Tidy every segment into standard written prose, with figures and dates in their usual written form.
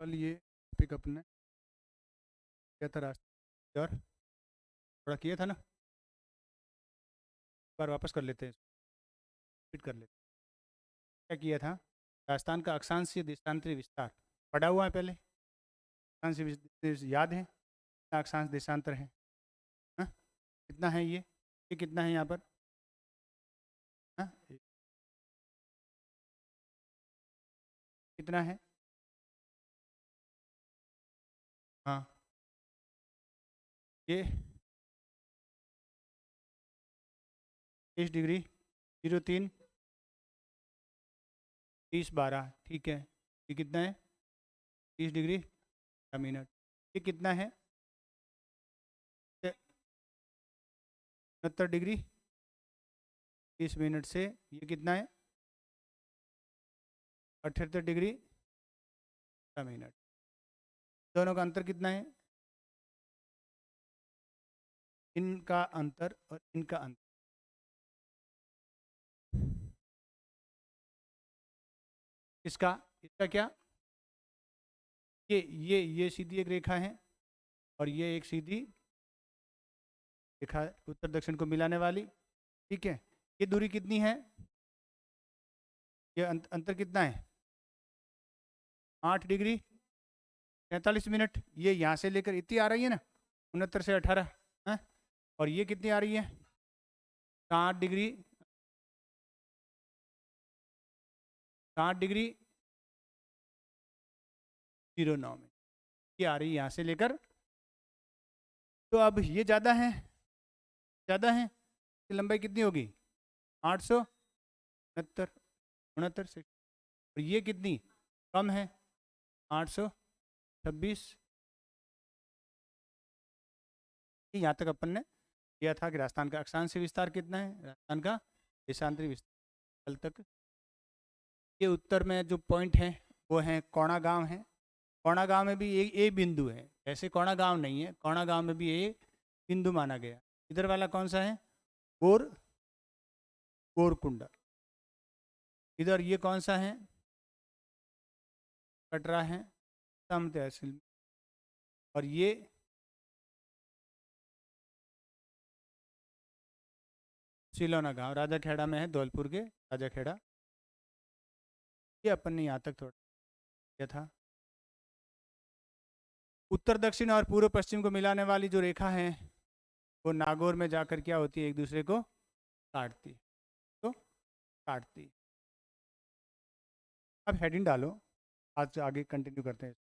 कल ये टॉपिक अपने किया था रास्ते और थोड़ा किया था ना, एक बार वापस कर लेते हैं, रिपीट कर लेते हैं। क्या किया था? राजस्थान का अक्षांशीय देशांतरी विस्तार पढ़ा हुआ है पहले। याद है कितना अक्षांश देशांतर है? हाँ? कितना है ये कितना है यहाँ पर? हाँ? कितना है? हाँ, ये 30 डिग्री 03 30 12, ठीक है। ये कितना है? 30 डिग्री का मिनट। ये कितना है? 69 डिग्री 30 मिनट से ये कितना है? 78 डिग्री का मिनट। दोनों का अंतर कितना है? इनका अंतर और इनका अंतर, इसका इसका क्या? ये सीधी एक रेखा है और ये एक सीधी रेखा उत्तर दक्षिण को मिलाने वाली, ठीक है। ये दूरी कितनी है? ये अंतर कितना है? 8 डिग्री 43 मिनट। ये यहाँ से लेकर इतनी आ रही है ना, 69 से 18 है। और ये कितनी आ रही है? 60 डिग्री 60 डिग्री 09 मिनट। ये आ रही है यहाँ से लेकर। तो अब ये ज़्यादा है, ज़्यादा है। इसकी लंबाई कितनी होगी? 869 69 से। और ये कितनी कम है? 826। यहाँ तक अपन ने किया था कि राजस्थान का अक्षांशीय विस्तार कितना है, राजस्थान का देशांतरी विस्तार। कल तक ये उत्तर में जो पॉइंट है वो है कोणा गांव है। कोणा गांव में भी एक ए बिंदु है, ऐसे कोणा गांव नहीं है, कोणा गांव में भी ए बिंदु माना गया। इधर वाला कौन सा है? गोर गोरकुंडा। इधर ये कौन सा है? कटरा है सम तहसील में। और ये सिलोना गांव राजाखेड़ा में है, धौलपुर के राजाखेड़ा। ये अपन ने यहाँ तक थोड़ा किया था। उत्तर दक्षिण और पूर्व पश्चिम को मिलाने वाली जो रेखा है वो नागौर में जाकर क्या होती है? एक दूसरे को काटती, तो काटती। अब हेडिंग डालो, आज आगे कंटिन्यू करते हैं।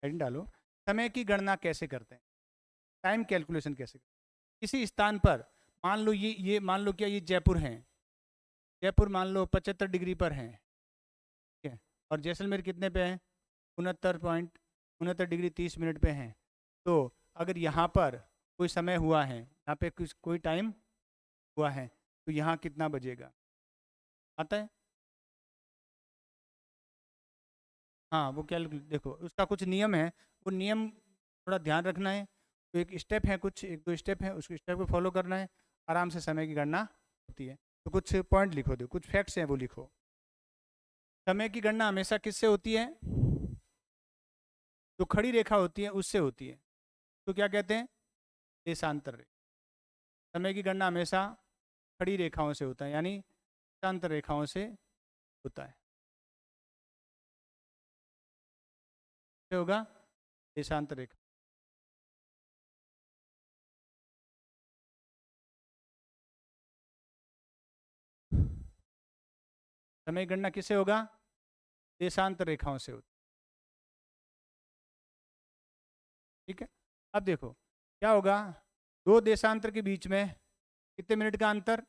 हेडिंग डालो, समय की गणना कैसे करते हैं, टाइम कैलकुलेशन कैसे करते हैं। किसी स्थान पर मान लो ये मान लो क्या ये जयपुर है, जयपुर मान लो 75 डिग्री पर है, ठीक है। और जैसलमेर कितने पे है? 69.69 डिग्री 30 मिनट पे है। तो अगर यहाँ पर कोई समय हुआ है, यहाँ पे कुछ कोई टाइम हुआ है, तो यहाँ कितना बजेगा? आता है? हाँ, वो कैलकुलेट देखो, उसका कुछ नियम है, वो नियम थोड़ा ध्यान रखना है। तो एक स्टेप है, कुछ एक दो स्टेप है, उस स्टेप को फॉलो करना है, आराम से समय की गणना होती है। तो कुछ पॉइंट लिखो, दो कुछ फैक्ट्स हैं वो लिखो। समय की गणना हमेशा किससे होती है? जो खड़ी रेखा होती है उससे होती है। तो क्या कहते हैं? देशांतर रेखा। समय की गणना हमेशा खड़ी रेखाओं से होता है, यानी देशांतर रेखाओं से होता है। क्या होगा? देशांतर रेखा। समय की गणना किससे होगा? देशांतर रेखाओं से होती, ठीक है। अब देखो क्या होगा, दो देशांतर के बीच में कितने मिनट का अंतर?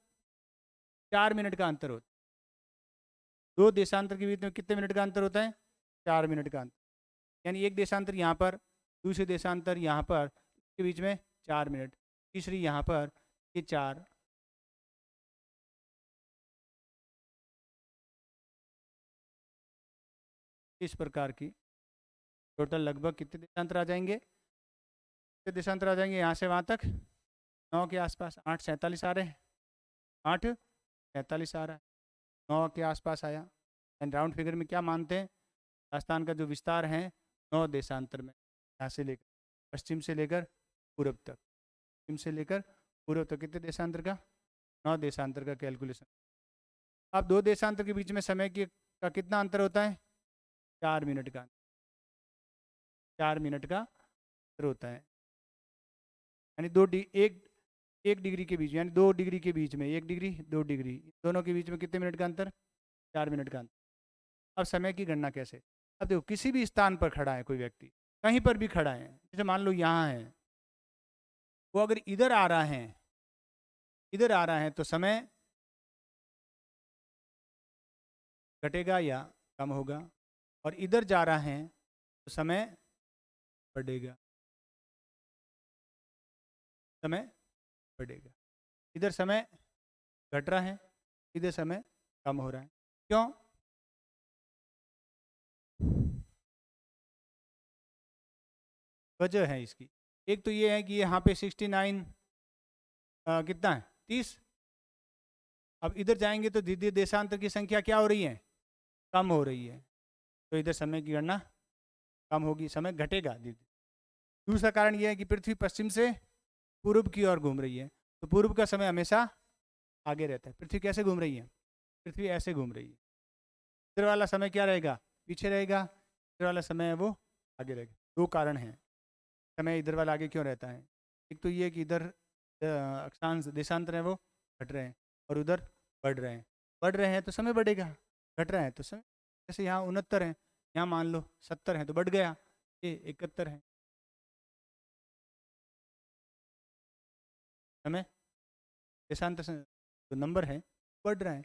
4 मिनट का अंतर होता है। दो देशांतर के बीच में कितने मिनट का अंतर होता है? 4 मिनट का अंतर। यानी एक देशांतर यहाँ पर, दूसरे देशांतर यहाँ पर, के बीच में 4 मिनट, तीसरी यहाँ पर, ये 4। इस प्रकार की टोटल लगभग कितने देशांतर आ जाएंगे? कितने देशांतर आ जाएंगे यहाँ से वहाँ तक? 9 के आसपास। 8:47 आ रहे हैं, 8:47 आ रहा है, 9 के आसपास आया। एंड राउंड फिगर में क्या मानते हैं? राजस्थान का जो विस्तार है 9 देशांतर में, यहाँ से लेकर पश्चिम से लेकर पूर्व तक, पश्चिम से लेकर पूर्व तक कितने देशांतर का? 9 देशांतर का कैलकुलेशन। अब 2 देशांतर के बीच में समय का कितना अंतर होता है? 4 मिनट का, 4 मिनट का अंतर होता है। यानी एक डिग्री के बीच, यानी 2 डिग्री के बीच में, 1 डिग्री 2 डिग्री, दोनों के बीच में कितने मिनट का अंतर? 4 मिनट का अंतर। अब समय की गणना कैसे? अब देखो, किसी भी स्थान पर खड़ा है कोई व्यक्ति, कहीं पर भी खड़ा है, जैसे मान लो यहाँ है, वो अगर इधर आ रहा है, इधर आ रहा है तो समय घटेगा या कम होगा, और इधर जा रहा है तो समय बढ़ेगा, समय बढ़ेगा। इधर समय घट रहा है, इधर समय कम हो रहा है। क्यों? वजह है इसकी। एक तो ये है कि यहाँ पे 69 कितना है? 30। अब इधर जाएंगे तो धीरे धीरे देशांतर की संख्या क्या हो रही है? कम हो रही है, तो इधर समय की गणना कम होगी, समय घटेगा धीरे। दूसरा कारण यह है कि पृथ्वी पश्चिम से पूर्व की ओर घूम रही है, तो पूर्व का समय हमेशा आगे रहता है। पृथ्वी कैसे घूम रही है? पृथ्वी ऐसे घूम रही है, इधर वाला समय क्या रहेगा? पीछे रहेगा, इधर वाला समय है वो आगे रहेगा। 2 कारण हैं समय इधर वाला आगे क्यों रहता है। एक तो ये कि इधर अक्षांश देशांतर है वो घट रहे हैं, और उधर बढ़ रहे हैं। बढ़ रहे हैं तो समय बढ़ेगा, घट रहे हैं तो समय, जैसे यहाँ 69 है, यहाँ मान लो 70 है तो बढ़ गया, ये 71 है। समय देशांतर से जो नंबर है बढ़ रहा है,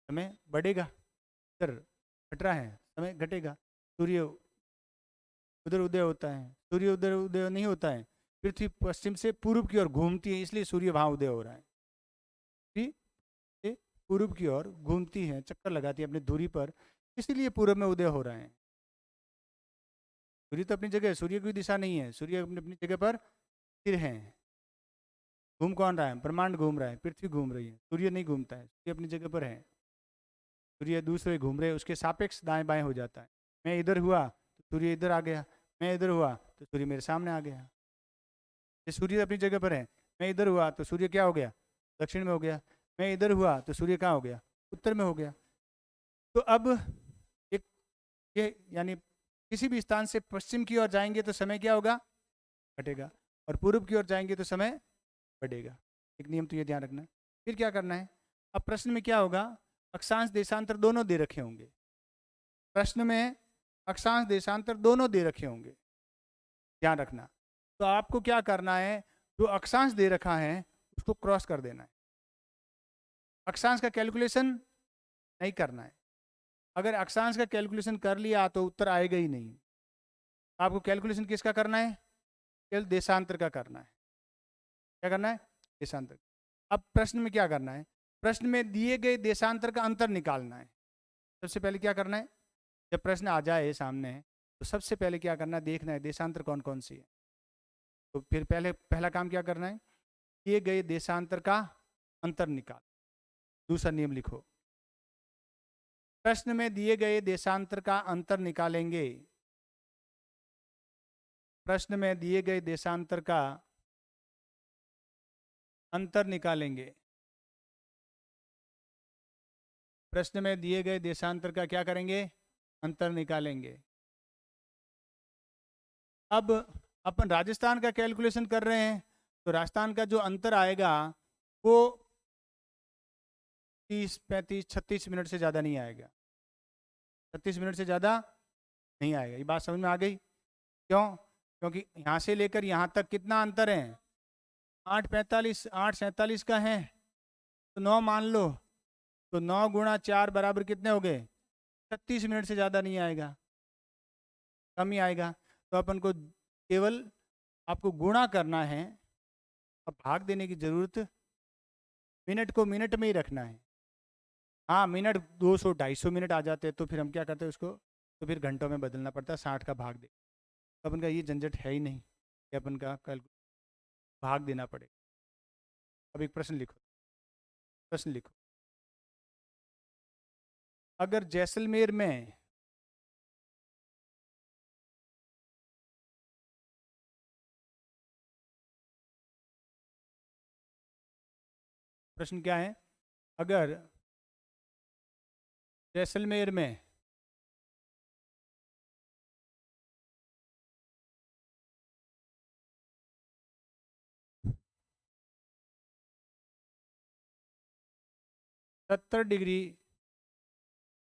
समय बढ़ेगा। इधर घट रहा है, समय घटेगा। सूर्य उधर उदय होता है, सूर्य उधर उदय नहीं होता है, पृथ्वी पश्चिम से पूर्व की ओर घूमती है, इसलिए सूर्य वहां उदय हो रहा है। पृथ्वी पूर्व की ओर घूमती है, चक्कर लगाती है अपनी धुरी पर, इसीलिए पूर्व में उदय हो रहा है। सूर्य तो अपनी जगह, सूर्य की दिशा नहीं है, सूर्य अपनी अपनी जगह पर स्थिर है। घूम कौन रहा है? ब्रह्मांड घूम रहा है, पृथ्वी घूम रही है, सूर्य नहीं घूमता है, सूर्य अपनी जगह पर है। सूर्य दूसरे घूम रहे, उसके सापेक्ष दाएं बाएं हो जाता है। मैं इधर हुआ तो सूर्य इधर आ गया, मैं इधर हुआ तो सूर्य मेरे सामने आ गया। ये सूर्य अपनी जगह पर है, मैं इधर हुआ तो सूर्य क्या हो गया? दक्षिण में हो गया। मैं इधर हुआ तो सूर्य कहाँ हो गया? उत्तर में हो गया। तो अब एक ये यानी किसी भी स्थान से पश्चिम की ओर जाएंगे तो समय क्या होगा? घटेगा, और पूर्व की ओर जाएंगे तो समय बढ़ेगा। एक नियम तो ये ध्यान रखना है। फिर क्या करना है? अब प्रश्न में क्या होगा? अक्षांश देशांतर दोनों दे रखे होंगे, प्रश्न में अक्षांश देशांतर दोनों दे रखे होंगे, ध्यान रखना। तो आपको क्या करना है? जो अक्षांश दे रखा है उसको क्रॉस कर देना है, अक्षांश का कैलकुलेशन नहीं करना है। अगर अक्षांश का कैलकुलेशन कर लिया तो उत्तर आएगा ही नहीं। आपको कैलकुलेशन किसका करना है? केवल देशांतर का करना है। क्या करना है? देशांतर। अब प्रश्न में क्या करना है? प्रश्न में दिए गए देशांतर का अंतर निकालना है। सबसे पहले क्या करना है? जब प्रश्न आ जाए सामने तो सबसे पहले क्या करना है? देखना है देशांतर कौन कौन सी है। तो फिर पहला काम क्या करना है? दिए गए देशांतर का अंतर निकाल। दूसरा नियम लिखो, प्रश्न में दिए गए देशांतर का अंतर निकालेंगे। प्रश्न में दिए गए देशांतर का अंतर निकालेंगे। प्रश्न में दिए गए देशांतर का क्या करेंगे? अंतर निकालेंगे। अब अपन राजस्थान का कैलकुलेशन कर रहे हैं, तो राजस्थान का जो अंतर आएगा वो 30, 35, 36 मिनट से ज़्यादा नहीं आएगा। 36 मिनट से ज़्यादा नहीं आएगा। ये बात समझ में आ गई? क्यों? क्योंकि यहाँ से लेकर यहाँ तक कितना अंतर है? 8:45, 8:47 का है, तो 9 मान लो, तो 9 गुणा 4 बराबर कितने हो गए? 36 मिनट से ज़्यादा नहीं आएगा, कम ही आएगा। तो अपन को केवल आपको गुणा करना है, अब भाग देने की जरूरत, मिनट को मिनट में ही रखना है। हाँ, मिनट 200 250 मिनट आ जाते हैं तो फिर हम क्या करते हैं उसको, तो फिर घंटों में बदलना पड़ता है, 60 का भाग दे। तो अपन का ये झंझट है ही नहीं कि अपन का कल भाग देना पड़े। अब एक प्रश्न लिखो, प्रश्न लिखो, अगर जैसलमेर में प्रश्न क्या है, अगर जैसलमेर में सत्तर डिग्री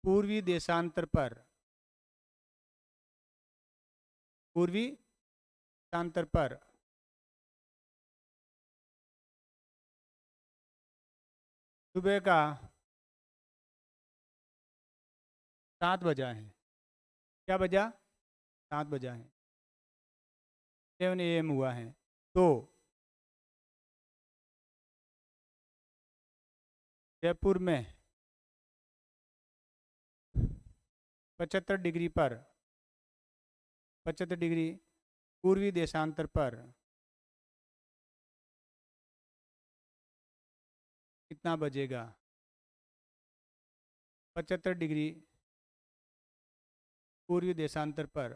पूर्वी देशांतर पर सुबह का 7 बजा है, क्या बजा, 7 बजा है, 7 AM हुआ है, तो जयपुर में 75 डिग्री पूर्वी देशांतर पर कितना बजेगा। 75 डिग्री पूर्वी देशांतर पर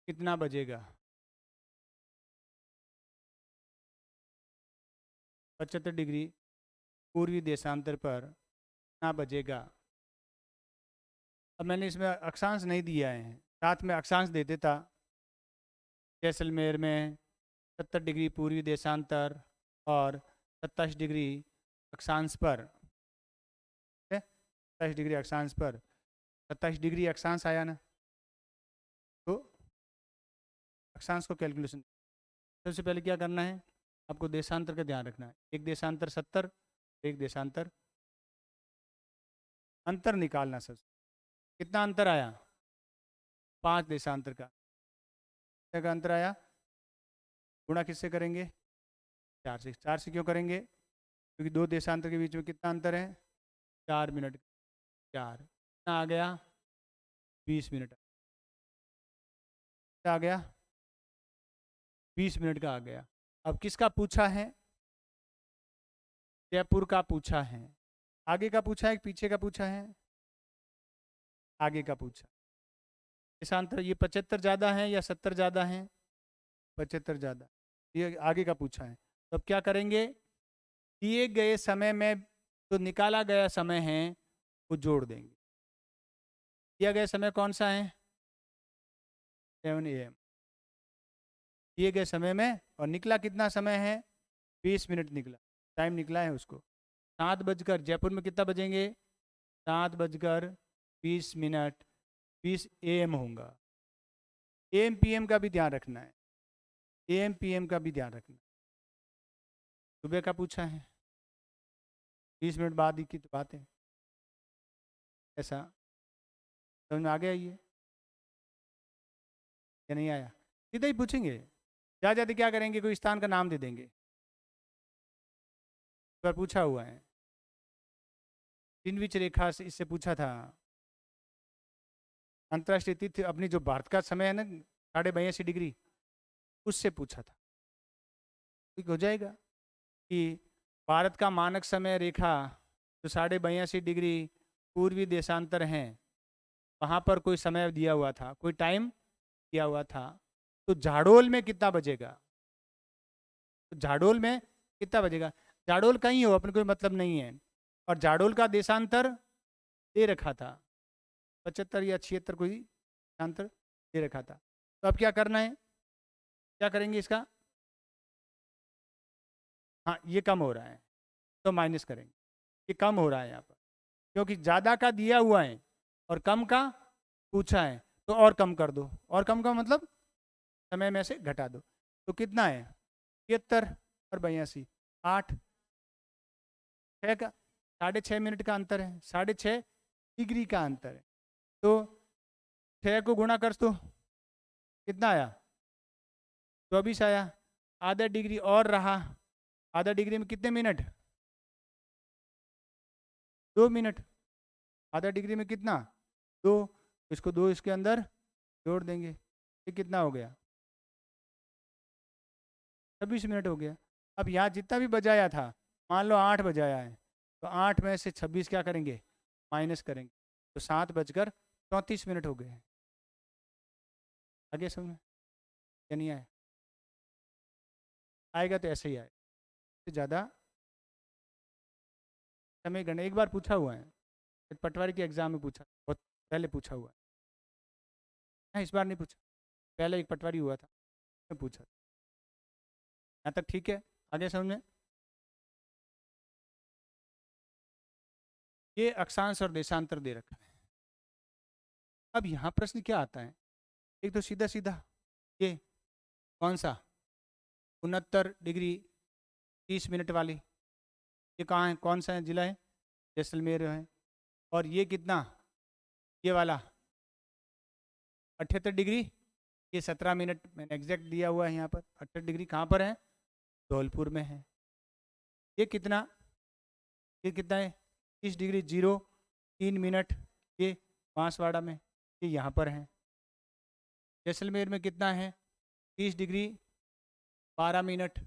कितना बजेगा। 75 डिग्री पूर्वी देशांतर पर कितना बजेगा। अब मैंने इसमें अक्षांश नहीं दिया है, साथ में अक्षांश दे देता। जैसलमेर में 70 डिग्री पूर्वी देशांतर और 27 डिग्री अक्षांश पर, 27 डिग्री अक्षांश पर, 27 डिग्री अक्षांश आया ना, तो अक्षांश को कैलकुलेशन। सबसे पहले क्या करना है, आपको देशांतर का ध्यान रखना है। एक देशांतर 70, एक देशांतर, अंतर निकालना। सबसे कितना अंतर आया, 5 देशांतर का अंतर आया, गुणा किससे करेंगे, 4 से। 4 से क्यों करेंगे, क्योंकि 2 देशांतर के बीच में कितना अंतर है, 4 मिनट। 4 कितना आ गया, 20 मिनट आ गया, 20 मिनट का आ गया। अब किसका पूछा है, जयपुर का पूछा है। आगे का पूछा है, पीछे का पूछा है, आगे का पूछा। देशांतर ये 75 ज़्यादा है या 70 ज़्यादा है, 75 ज़्यादा, ये आगे का पूछा है। तो अब क्या करेंगे, दिए गए समय में तो निकाला गया समय है वो जोड़ देंगे। दिया गया समय कौन सा है, 7 AM दिए गए समय में, और निकला कितना समय है, 20 मिनट निकला, टाइम निकला है उसको। 7 बजकर, जयपुर में कितना बजेंगे, 7:20, 20 AM होगा। AM PM का भी ध्यान रखना है, AM PM का भी ध्यान रखना। सुबह का पूछा है, 20 मिनट बाद ही की तो बात है। ऐसा समझ में आ गया ये या नहीं आया, सीधा ही पूछेंगे। जा जाते क्या करेंगे, कोई स्थान का नाम दे देंगे। पर पूछा हुआ है, ग्रीनविच रेखा से इससे पूछा था। अंतर्राष्ट्रीय तिथि अपनी जो भारत का समय है ना 82.5 डिग्री, उससे पूछा था। ठीक हो जाएगा कि भारत का मानक समय रेखा जो 82.5 डिग्री पूर्वी देशांतर हैं, वहाँ पर कोई समय दिया हुआ था, कोई टाइम दिया हुआ था। तो झाड़ोल में कितना बजेगा, तो झाड़ोल में कितना बजेगा, झाड़ोल कहीं हो अपने कोई मतलब नहीं है। और झाड़ोल का देशांतर दे रखा था, 75 या 76 कोई देशांतर दे रखा था। तो अब क्या करना है, क्या करेंगे इसका, हाँ ये कम हो रहा है तो माइनस करेंगे। ये कम हो रहा है यहाँ पर, क्योंकि ज़्यादा का दिया हुआ है और कम का पूछा है, तो और कम कर दो। और कम का मतलब समय में से घटा दो। तो कितना है, 73 और 82, 8, 6 का 6.5 मिनट का अंतर है, 6.5 डिग्री का अंतर है। तो 6 को गुणा कर दो, कितना आया, 24 आया। आधा डिग्री और रहा, आधा डिग्री में कितने मिनट, 2 मिनट। आधा डिग्री में कितना, 2, इसको 2 इसके अंदर जोड़ देंगे, ये कितना हो गया, 26 मिनट हो गया। अब यहाँ जितना भी बजाया था, मान लो 8 बजाया है, तो 8 में से 26 क्या करेंगे, माइनस करेंगे, तो 7:34 हो गए। आगे समझ में या नहीं आया, आएगा तो ऐसे ही आए। से ज़्यादा समय गणना एक बार पूछा हुआ है, पटवारी के एग्जाम में पूछा, बहुत पहले पूछा हुआ है, इस बार नहीं पूछा, पहले एक पटवारी हुआ था मैं पूछा। यहाँ तक ठीक है, आगे समझ में। ये अक्षांश और देशांतर दे रखा है। अब यहाँ प्रश्न क्या आता है, एक तो सीधा सीधा ये कौन सा 69 डिग्री 30 मिनट वाली, ये कहाँ है, कौन सा जिला है, जैसलमेर है। और ये कितना, ये वाला 78 डिग्री, ये 17 मिनट मैंने एग्जैक्ट दिया हुआ है यहाँ पर। 78 डिग्री कहाँ पर है, धौलपुर में है। ये कितना है 30 डिग्री 03 मिनट, ये बांसवाड़ा में, ये यहाँ पर है। जैसलमेर में कितना है 30 डिग्री 12 मिनट,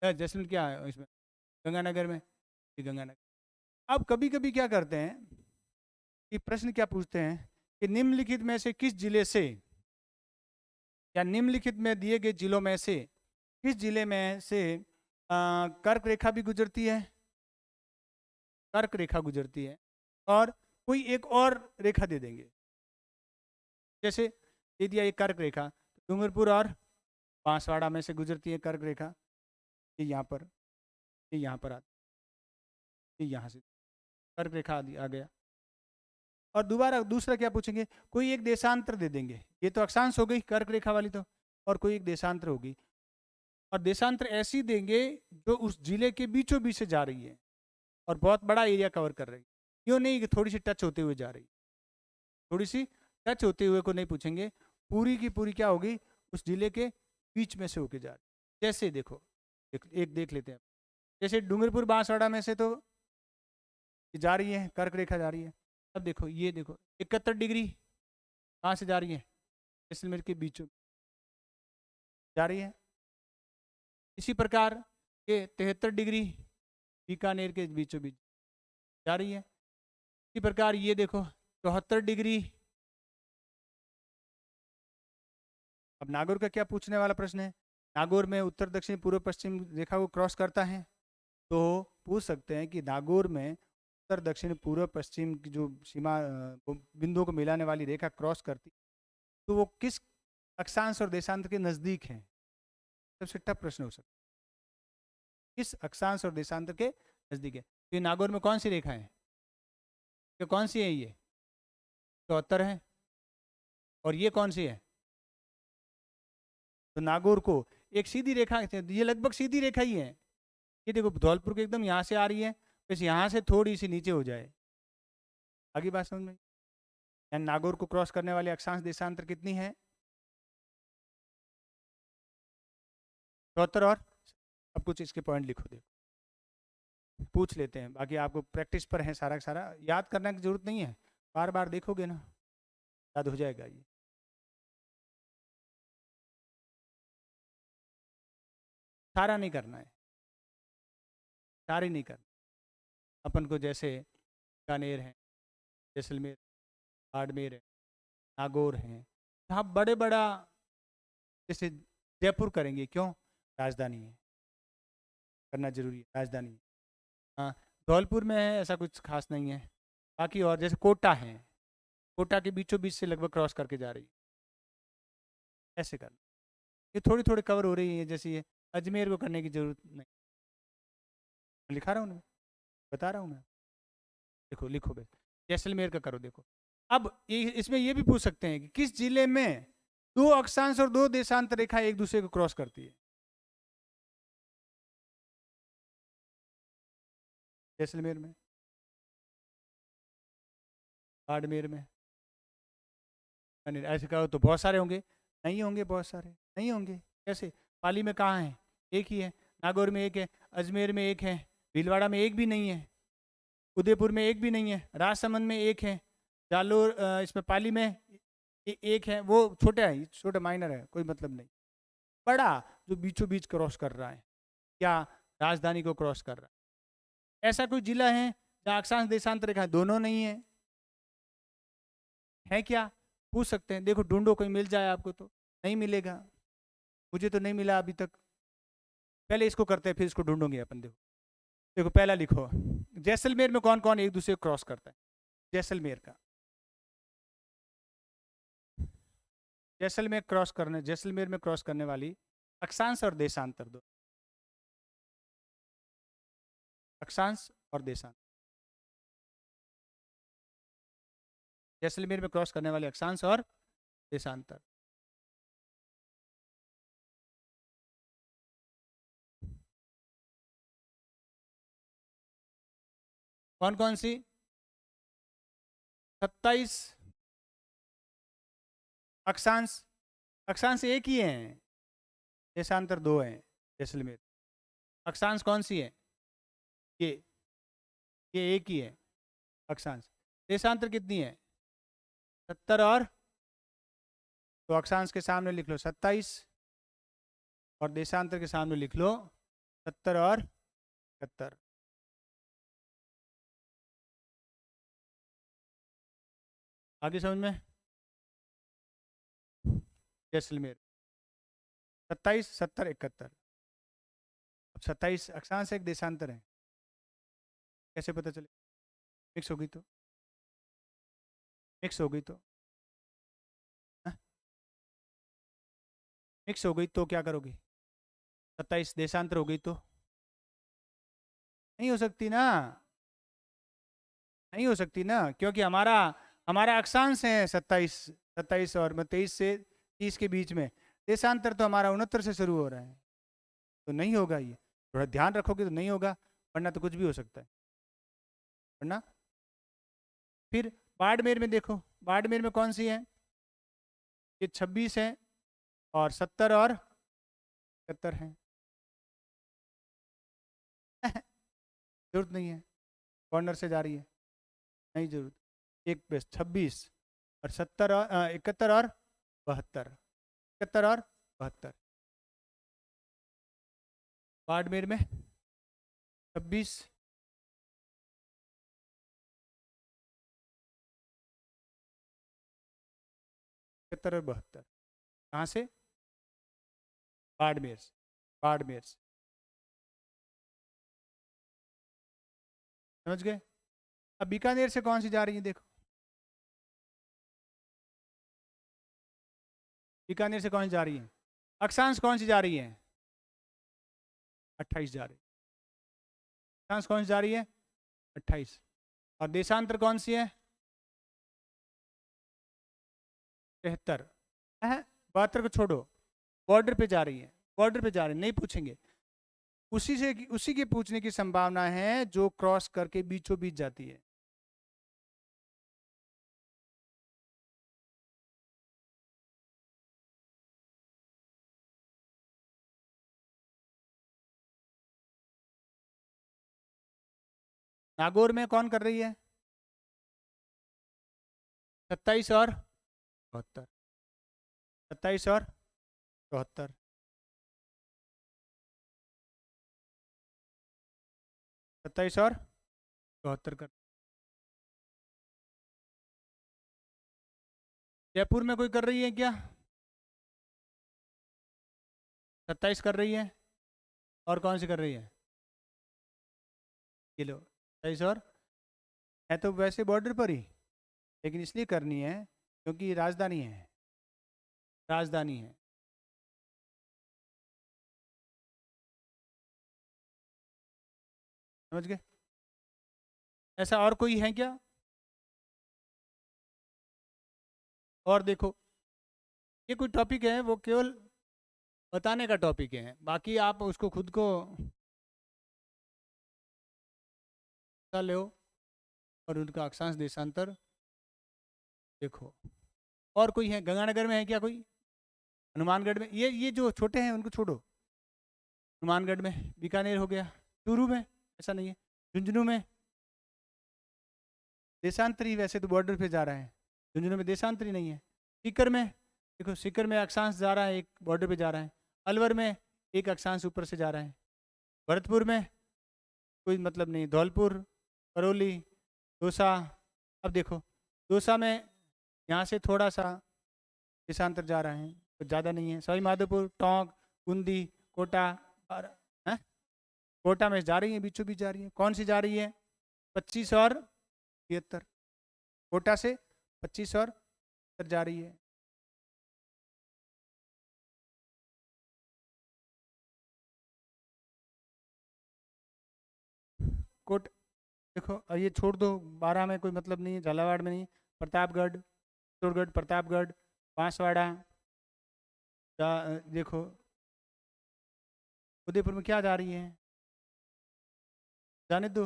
जैसलमेर क्या है इसमें, गंगानगर में, ये गंगानगर। अब कभी कभी क्या करते हैं कि प्रश्न क्या पूछते हैं कि निम्नलिखित में से किस जिले से, या निम्नलिखित में दिए गए जिलों में से किस जिले में से कर्क रेखा भी गुजरती है, कर्क रेखा गुजरती है, और कोई एक और रेखा दे देंगे, जैसे दे दिया ये कर्क रेखा, डूंगरपुर और बांसवाड़ा में से गुजरती है कर्क रेखा, ये यहाँ पर, ये यहाँ पर आती, ये यहाँ से कर्क रेखा आ गया। और दोबारा दूसरा क्या पूछेंगे, कोई एक देशांतर दे देंगे, ये तो अक्षांश हो गई कर्क रेखा वाली तो, और कोई एक देशांतर होगी, और देशांतर ऐसी देंगे जो उस जिले के बीचों बीच से जा रही है और बहुत बड़ा एरिया कवर कर रही है। क्यों नहीं कि थोड़ी सी टच होते हुए जा रही, थोड़ी सी टच होते हुए को नहीं पूछेंगे, पूरी की पूरी क्या होगी उस जिले के बीच में से होके जा रही। जैसे देखो एक देख लेते हैं, जैसे डूंगरपुर बांसवाड़ा में से तो जा रही है कर्क रेखा जा रही है। अब देखो ये देखो 71 डिग्री कहाँ से जा रही है, जैसलमेर के बीचों जा रही है। इसी प्रकार ये 73 डिग्री बीकानेर के बीचों बीच जा रही है। इसी प्रकार ये देखो 74 डिग्री। अब नागौर का क्या पूछने वाला प्रश्न है, नागौर में उत्तर दक्षिण पूर्व पश्चिम रेखा को क्रॉस करता है, तो पूछ सकते हैं कि नागौर में उत्तर दक्षिण पूर्व पश्चिम की जो सीमा बिंदुओं को मिलाने वाली रेखा क्रॉस करती, तो वो किस अक्षांश और देशांतर के नजदीक है, सबसे टफ प्रश्न हो सकता है, किस अक्षांश और देशांतर के नजदीक है। तो ये नागौर में कौन सी रेखा है, ये कौन सी है, ये 74 है, और ये कौन सी है, तो नागौर को एक सीधी रेखा, ये लगभग सीधी रेखा ही है, ये देखो धौलपुर के एकदम यहाँ से आ रही है, बस यहाँ से थोड़ी सी नीचे हो जाए, आगे बात समझ में। नागौर को क्रॉस करने वाले अक्षांश देशांतर कितनी है, 74। और अब कुछ इसके पॉइंट लिखो, देखो पूछ लेते हैं, बाकी आपको प्रैक्टिस पर है, सारा सारा याद करने की जरूरत नहीं है, बार बार देखोगे ना याद हो जाएगा। ये सारा नहीं करना है, सारे नहीं करना, अपन को जैसे बीकानेर है, जैसलमेर, बाड़मेर है, नागौर है, जहाँ बड़े बड़ा, जैसे जयपुर करेंगे, क्यों, राजधानी है, करना जरूरी है, राजधानी है। हाँ, धौलपुर में है ऐसा कुछ खास नहीं है, बाकी और जैसे कोटा है, कोटा के बीचों बीच से लगभग क्रॉस करके जा रही है, ऐसे करना। ये थोड़ी थोड़ी कवर हो रही है, जैसे ये अजमेर को करने की जरूरत नहीं, लिखा रहा हूँ मैं, बता रहा हूँ मैं, देखो लिखो भाई, जैसलमेर का करो। देखो अब इसमें ये भी पूछ सकते हैं कि किस जिले में 2 अक्षांश और 2 देशांतर रेखा एक दूसरे को क्रॉस करती है, जैसलमेर में, बाड़मेर में, ऐसे कहो तो बहुत सारे होंगे, नहीं होंगे, बहुत सारे नहीं होंगे, कैसे, पाली में कहाँ है, एक ही है, नागौर में एक है, अजमेर में एक है, भीलवाड़ा में एक भी नहीं है, उदयपुर में एक भी नहीं है, राजसमंद में एक है, जालोर इसमें पाली में एक है, वो छोटा है, छोटा माइनर है, कोई मतलब नहीं। बड़ा जो बीचों बीच क्रॉस कर रहा है या राजधानी को क्रॉस कर रहा है, ऐसा कोई जिला है जहाँ अक्षांश देशांतर रेखा दोनों नहीं है क्या, पूछ सकते हैं। देखो ढूंढो, कोई मिल जाए आपको तो, नहीं मिलेगा, मुझे तो नहीं मिला अभी तक। पहले इसको करते हैं फिर इसको ढूंढोगे अपन। देखो देखो पहला लिखो, जैसलमेर में कौन कौन एक दूसरे को क्रॉस करता है? जैसलमेर का, जैसलमेर में क्रॉस करने वाली अक्षांश और देशांतर दो, अक्षांश और देशांतर। जैसलमेर में क्रॉस करने वाले अक्षांश और देशांतर। कौन कौन सी? 27 अक्षांश, अक्षांश एक ही है, देशांतर दो है। जैसलमेर अक्षांश कौन सी है? ये ये एक ही है अक्षांश। देशांतर कितनी है? 70 और, तो अक्षांश के सामने लिख लो 27 और देशांतर के सामने लिख लो 70 और 71। आगे समझ में? जैसलमेर 27 70 71। अब 27 अक्षांश एक देशांतर है, कैसे पता चले? मिक्स हो गई तो, मिक्स हो गई तो, हाँ? मिक्स हो गई तो क्या करोगे? 27 देशांतर हो गई तो नहीं हो सकती ना, नहीं हो सकती ना, क्योंकि हमारा हमारा अक्षांश है 27 और 23 से 30 के बीच में। देशांतर तो हमारा 69 से शुरू हो रहा है, तो नहीं होगा ये। थोड़ा ध्यान रखोगे तो नहीं होगा, वरना तो कुछ भी हो सकता है, वरना। फिर बाड़मेर में देखो, बाड़मेर में कौन सी है? ये 26 है और 70 और 71 है। जरूरत नहीं है, कॉर्नर से जा रही है, नहीं जरूरत। एक बेस 26 और 70 और 71 और 72, 71 और 72। बाड़मेर में 26 71 और 72। कहाँ से? बाड़मेर से, बाड़मेर से। समझ गए? अब बीकानेर से कौन सी जा रही है? देखो बीकानेर से कौन सी जा रही है? अक्षांश कौन सी जा रही है? 28 जा रही है। अक्षांश कौन सी जा रही है? 28। और देशांतर कौन सी है? 73 है। 72 को छोड़ो, बॉर्डर पे जा रही है, बॉर्डर पे जा रही है, नहीं पूछेंगे। उसी के पूछने की संभावना है जो क्रॉस करके बीचों बीच जाती है। नागौर में कौन कर रही है? 27 और 72, 27 और 74, 27 और 74 कर। जयपुर में कोई कर रही है क्या? 27 कर रही है, और कौन सी कर रही है? किलो 27 और, है तो वैसे बॉर्डर पर ही, लेकिन इसलिए करनी है क्योंकि ये राजधानी है, राजधानी है। समझ गए? ऐसा और कोई है क्या? और देखो, ये कोई टॉपिक है वो केवल बताने का टॉपिक है, बाकी आप उसको खुद को ले और उनका अक्षांश देशांतर देखो। और कोई है? गंगानगर में है क्या कोई? हनुमानगढ़ में? ये जो छोटे हैं उनको छोड़ो। हनुमानगढ़ में, बीकानेर हो गया, चूरू में ऐसा नहीं है, झुंझुनू में देशांतरी, वैसे तो बॉर्डर पे जा रहा है, झुंझुनू में देशांतरी नहीं है। सीकर में देखो, सीकर में अक्षांश जा रहा है, एक बॉर्डर पे जा रहा है। अलवर में एक अक्षांश ऊपर से जा रहा है। भरतपुर में कोई मतलब नहीं। धौलपुर, करौली, दौसा। अब देखो दौसा में यहाँ से थोड़ा सा देशांतर जा रहा है, कुछ ज़्यादा नहीं है। सवाई माधोपुर, टोंक, बूंदी, कोटा और हैं? कोटा में जा रही है, बीचों बीच जा रही है। कौन सी जा रही है? 25 और 73। कोटा से 25 और 73 जा रही है। कोट देखो, ये छोड़ दो, 12 में कोई मतलब नहीं है, झालावाड़ में नहीं। प्रतापगढ़, चित्तौड़गढ़, प्रतापगढ़, बांसवाड़ा, देखो उदयपुर में क्या जा रही है? जाने दो।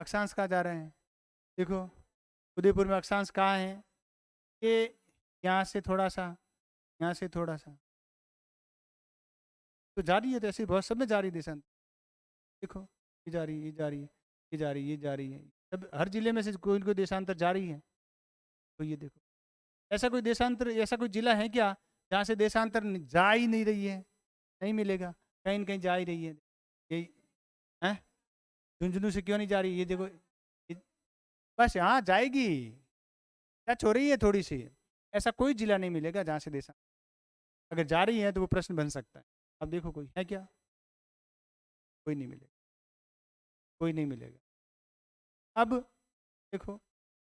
अक्षांश कहाँ जा रहे हैं? देखो उदयपुर में अक्षांश कहाँ है? ये यहाँ से थोड़ा सा, यहाँ से थोड़ा सा तो जा रही है। तो ऐसे बहुत सब में जा रही है देशांतर। देखो ये जा रही है, ये जा रही है, ये जा रही है, ये जा रही है। सब हर जिले में से कोई न कोई देशांतर जा रही है। तो ये देखो, ऐसा कोई देशांतर, ऐसा कोई जिला है क्या जहाँ से देशांतर जा ही नहीं रही है? नहीं मिलेगा। कहीं न कहीं जा ही रही है। यही है। झुंझुनू से क्यों नहीं जा रही? ये देखो, बस यहाँ जाएगी, टच हो रही है थोड़ी सी। ऐसा कोई जिला नहीं मिलेगा जहाँ से देशा, अगर जा रही है तो वो प्रश्न बन सकता है। अब देखो कोई है क्या? कोई नहीं मिलेगा, कोई नहीं मिलेगा। अब देखो,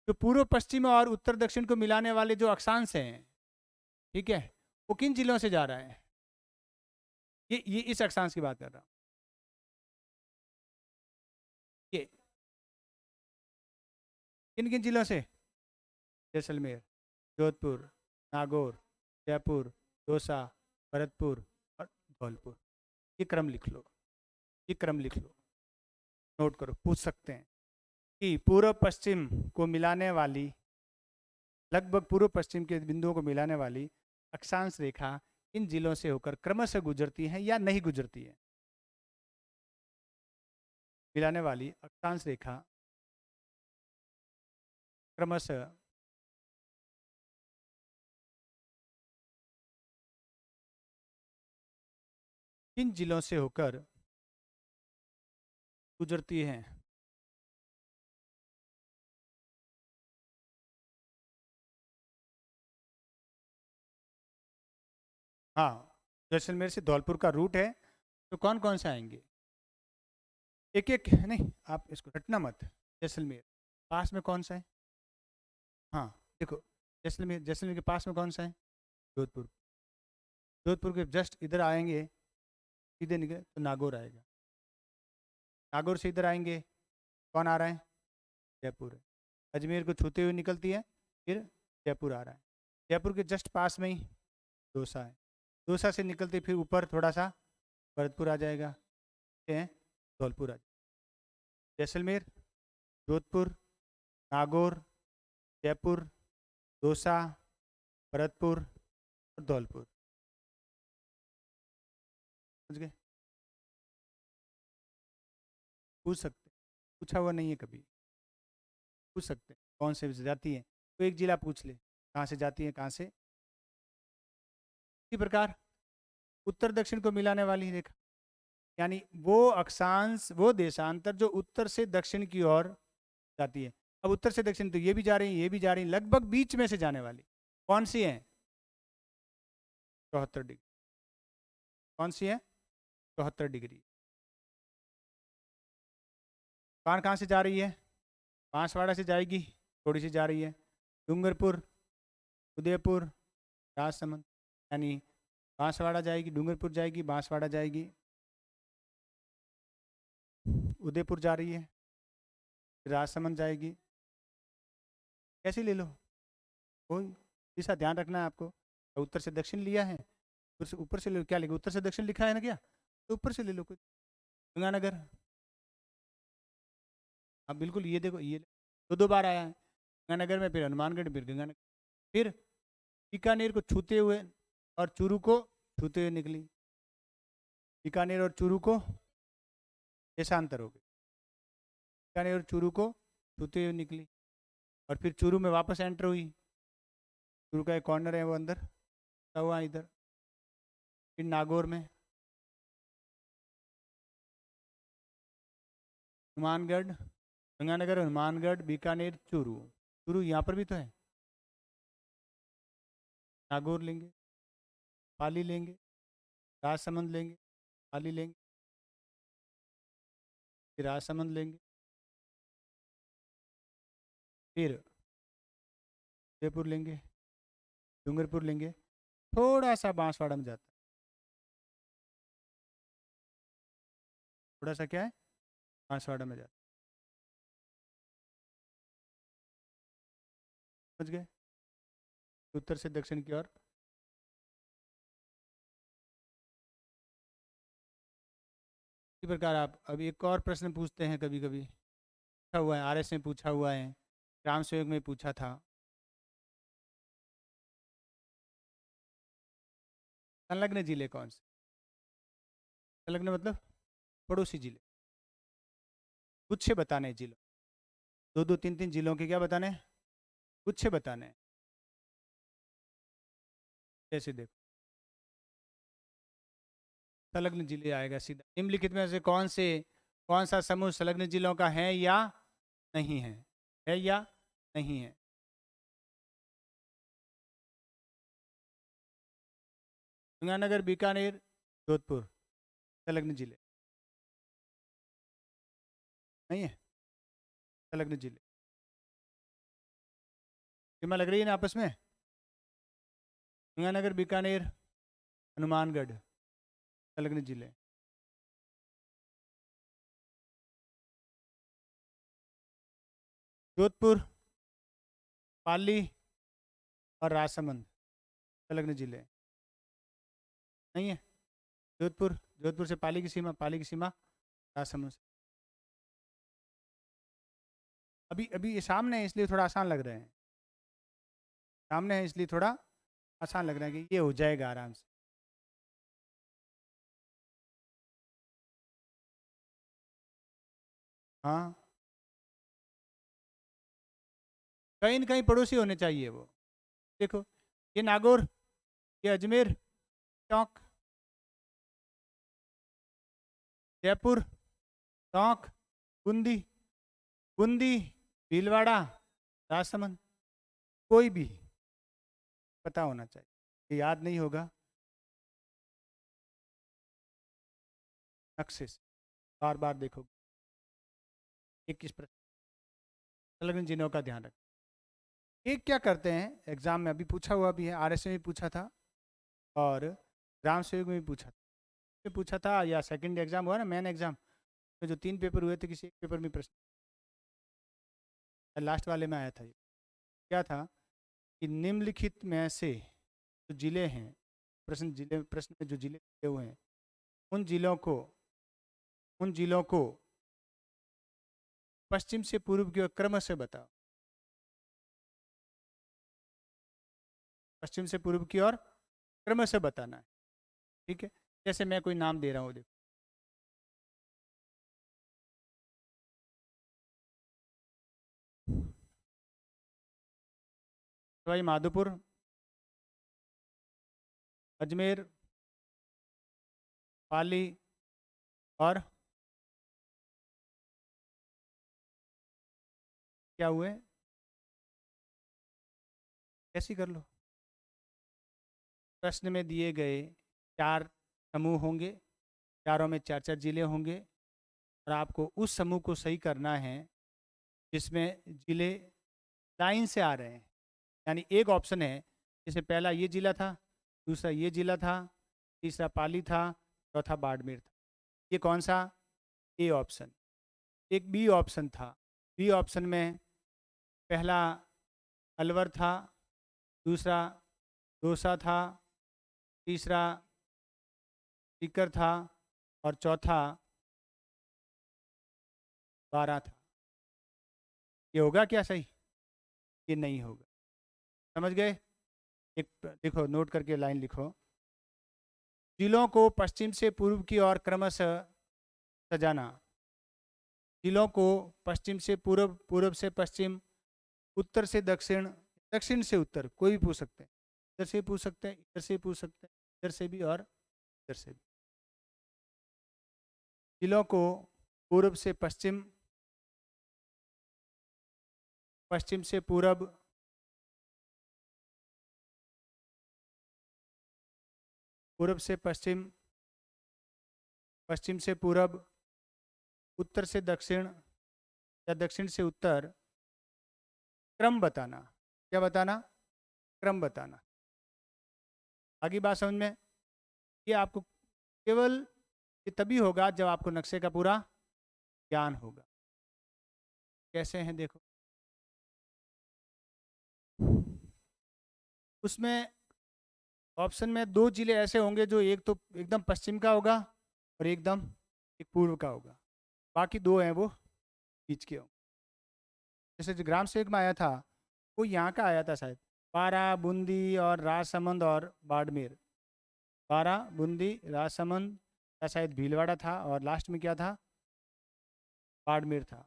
जो पूर्व पश्चिम और उत्तर दक्षिण को मिलाने वाले जो अक्षांश हैं, ठीक है, वो किन जिलों से जा रहा है? ये इस अक्षांश की बात कर रहा हूँ। ये किन किन जिलों से? जैसलमेर, जोधपुर, नागौर, जयपुर, दौसा, भरतपुर और धौलपुर। ये क्रम लिख लो, ये क्रम लिख लो, नोट करो, पूछ सकते हैं कि पूर्व पश्चिम को मिलाने वाली, लगभग पूर्व पश्चिम के बिंदुओं को मिलाने वाली अक्षांश रेखा इन जिलों से होकर क्रमशः गुजरती है या नहीं गुजरती है? मिलाने वाली अक्षांश रेखा क्रमशः किन जिलों से होकर गुजरती है? हाँ, जैसलमेर से धौलपुर का रूट है। तो कौन कौन से आएंगे? एक एक नहीं, आप इसको रटना मत। जैसलमेर पास में कौन सा है? हाँ देखो, जैसलमेर, जैसलमेर के पास में कौन सा है? जोधपुर। जोधपुर के जस्ट इधर आएंगे, सीधे निकले तो नागौर आएगा। नागौर से इधर आएंगे, कौन आ रहा है? जयपुर है। अजमेर को छूते हुए निकलती है, फिर जयपुर आ रहा है। जयपुर के जस्ट पास में ही दौसा है। दौसा से निकलते फिर ऊपर थोड़ा सा भरतपुर आ जाएगा, है धौलपुर आ जाएगा। जैसलमेर, जोधपुर, नागौर, जयपुर, दौसा, भरतपुर और धौलपुर। समझ गए? पूछ सकते, पूछा हुआ नहीं है कभी, पूछ सकते हैं कौन से से जाती है, तो एक जिला पूछ ले कहाँ से जाती है, कहाँ से। इसी प्रकार उत्तर दक्षिण को मिलाने वाली रेखा, यानी वो अक्षांश, वो देशांतर जो उत्तर से दक्षिण की ओर जाती है। अब उत्तर से दक्षिण तो ये भी जा रही है, ये भी जा रही है, लगभग बीच में से जाने वाली कौन सी है? 74 डिग्री। कौन सी है? 74 डिग्री। कहाँ कहाँ से जा रही है? बांसवाड़ा से जाएगी, थोड़ी सी जा रही है, डूंगरपुर, उदयपुर, राजसमंद, यानी बांसवाड़ा जाएगी, डूंगरपुर जाएगी, बांसवाड़ा जाएगी, उदयपुर जा रही है, राजसमंद जाएगी। कैसी ले लो, कोई दिशा ध्यान रखना है आपको। उत्तर से दक्षिण लिया है, ऊपर से ले लो, क्या लिखा? उत्तर से दक्षिण लिखा है ना क्या? तो ऊपर से ले लो, कोई गंगानगर। अब बिल्कुल ये देखो, ये दो दो बार आया है, गंगानगर में, फिर हनुमानगढ़, फिर गंगानगर, फिर बीकानेर को छूते हुए और चूरू को छूते हुए निकली। बीकानेर और चूरू को देशांतर हो गई, बीकानेर और चूरू को छूते हुए निकली, और फिर चूरू में वापस एंटर हुई। चूरू का एक कॉर्नर है वो अंदर हुआ इधर, फिर नागौर में, हनुमानगढ़, गंगानगर, हनुमानगढ़, बीकानेर, चूरू। चूरू यहाँ पर भी तो है। नागौर लेंगे, पाली लेंगे, राजसमंद लेंगे, पाली लेंगे, फिर राजसमंद लेंगे, फिर जयपुर लेंगे, डूंगरपुर लेंगे, थोड़ा सा बांसवाड़ा में जाता है। थोड़ा सा क्या है, बांसवाड़ा में जाता है। समझ गए? उत्तर से दक्षिण की ओर। इसी प्रकार आप अभी एक और प्रश्न पूछते हैं, कभी कभी पूछा हुआ है, आरएस में पूछा हुआ है, ग्राम सेवक में पूछा था। संलग्न जिले कौन से? संलग्न मतलब पड़ोसी जिले, गुच्छे बताने हैं जिलों, दो दो तीन तीन जिलों के क्या बताने हैं? गुच्छे बताने हैं। जैसे देखो, संलग्न जिले आएगा सीधा। निम्नलिखित में से कौन सा समूह संलग्न जिलों का है या नहीं है? है या नहीं है? गंगानगर, बीकानेर, जोधपुर संलग्न जिले नहीं है? संलग्न जिले सीमा लग रही है ना आपस में? गंगानगर, बीकानेर, हनुमानगढ़ संलग्न जिले। जोधपुर, पाली और राजसमंद संलग्न जिले नहीं है? जोधपुर, जोधपुर से पाली की सीमा, पाली की सीमा राजसमंद से। अभी अभी ये सामने है इसलिए थोड़ा आसान लग रहे हैं, सामने है इसलिए थोड़ा आसान लग रहा है कि ये हो जाएगा आराम से। हाँ, कहीं न कहीं पड़ोसी होने चाहिए वो। देखो, ये नागौर, ये अजमेर टोंक, जयपुर टोंक, बूंदी बूंदी, भीलवाड़ा, राजसमंद, कोई भी पता होना चाहिए। ये याद नहीं होगा नक्शे से, बार बार देखो। 21% संलग्न जिलों का ध्यान रखें। एक क्या करते हैं, एग्जाम में अभी पूछा हुआ भी है, आरएस में भी पूछा था और ग्राम सेवक में भी पूछा था या सेकंड एग्जाम हुआ ना, मेन एग्जाम में जो 3 पेपर हुए थे, किसी एक पेपर में प्रश्न लास्ट वाले में आया था। ये क्या था कि निम्नलिखित में से जो जिले हैं, प्रश्न में जो जिले दिए हुए हैं, उन जिलों को पश्चिम से पूर्व की ओर क्रम से बताओ। पश्चिम से पूर्व की ओर क्रम से बताना है। ठीक है, जैसे मैं कोई नाम दे रहा हूँ, देखो सवाई माधोपुर, अजमेर, पाली और क्या हुए, कैसी कर लो। प्रश्न में दिए गए 4 समूह होंगे, चारों में 4 4 जिले होंगे और आपको उस समूह को सही करना है जिसमें जिले लाइन से आ रहे हैं। यानी एक ऑप्शन है, जैसे पहला ये जिला था, दूसरा ये जिला था, तीसरा पाली था, चौथा बाड़मेर था। ये कौन सा? A option. एक बी ऑप्शन था, बी ऑप्शन में पहला अलवर था, दूसरा दौसा था, तीसरा सीकर था और चौथा बारह था। ये होगा क्या सही? ये नहीं होगा। समझ गए? एक देखो, नोट करके लाइन लिखो। जिलों को पश्चिम से पूर्व की ओर क्रमशः सजाना। जिलों को पश्चिम से पूर्व, पूर्व से पश्चिम, उत्तर से दक्षिण, दक्षिण से उत्तर, कोई भी पूछ सकते हैं। इधर से पूछ सकते हैं, इधर से पूछ सकते हैं, इधर से भी और इधर से भी। जिलों को पूर्व से पश्चिम, पश्चिम से पूर्व, पूर्व से पश्चिम, पश्चिम से पूरब, उत्तर से दक्षिण या दक्षिण से उत्तर, क्रम बताना। क्या बताना? क्रम बताना। आगे बात समझ में? ये आपको केवल ये तभी होगा जब आपको नक्शे का पूरा ज्ञान होगा। कैसे हैं देखो, उसमें ऑप्शन में 2 जिले ऐसे होंगे जो एक तो एकदम पश्चिम का होगा और एकदम एक पूर्व का होगा, बाकी 2 हैं वो बीच के होंगे। जैसे जो ग्राम सेवक में आया था वो यहाँ का आया था शायद, बारा, बूंदी और राजसमंद और बाड़मेर। बारा, बूंदी, राजसमंद या शायद भीलवाड़ा था, और लास्ट में क्या था? बाड़मेर था।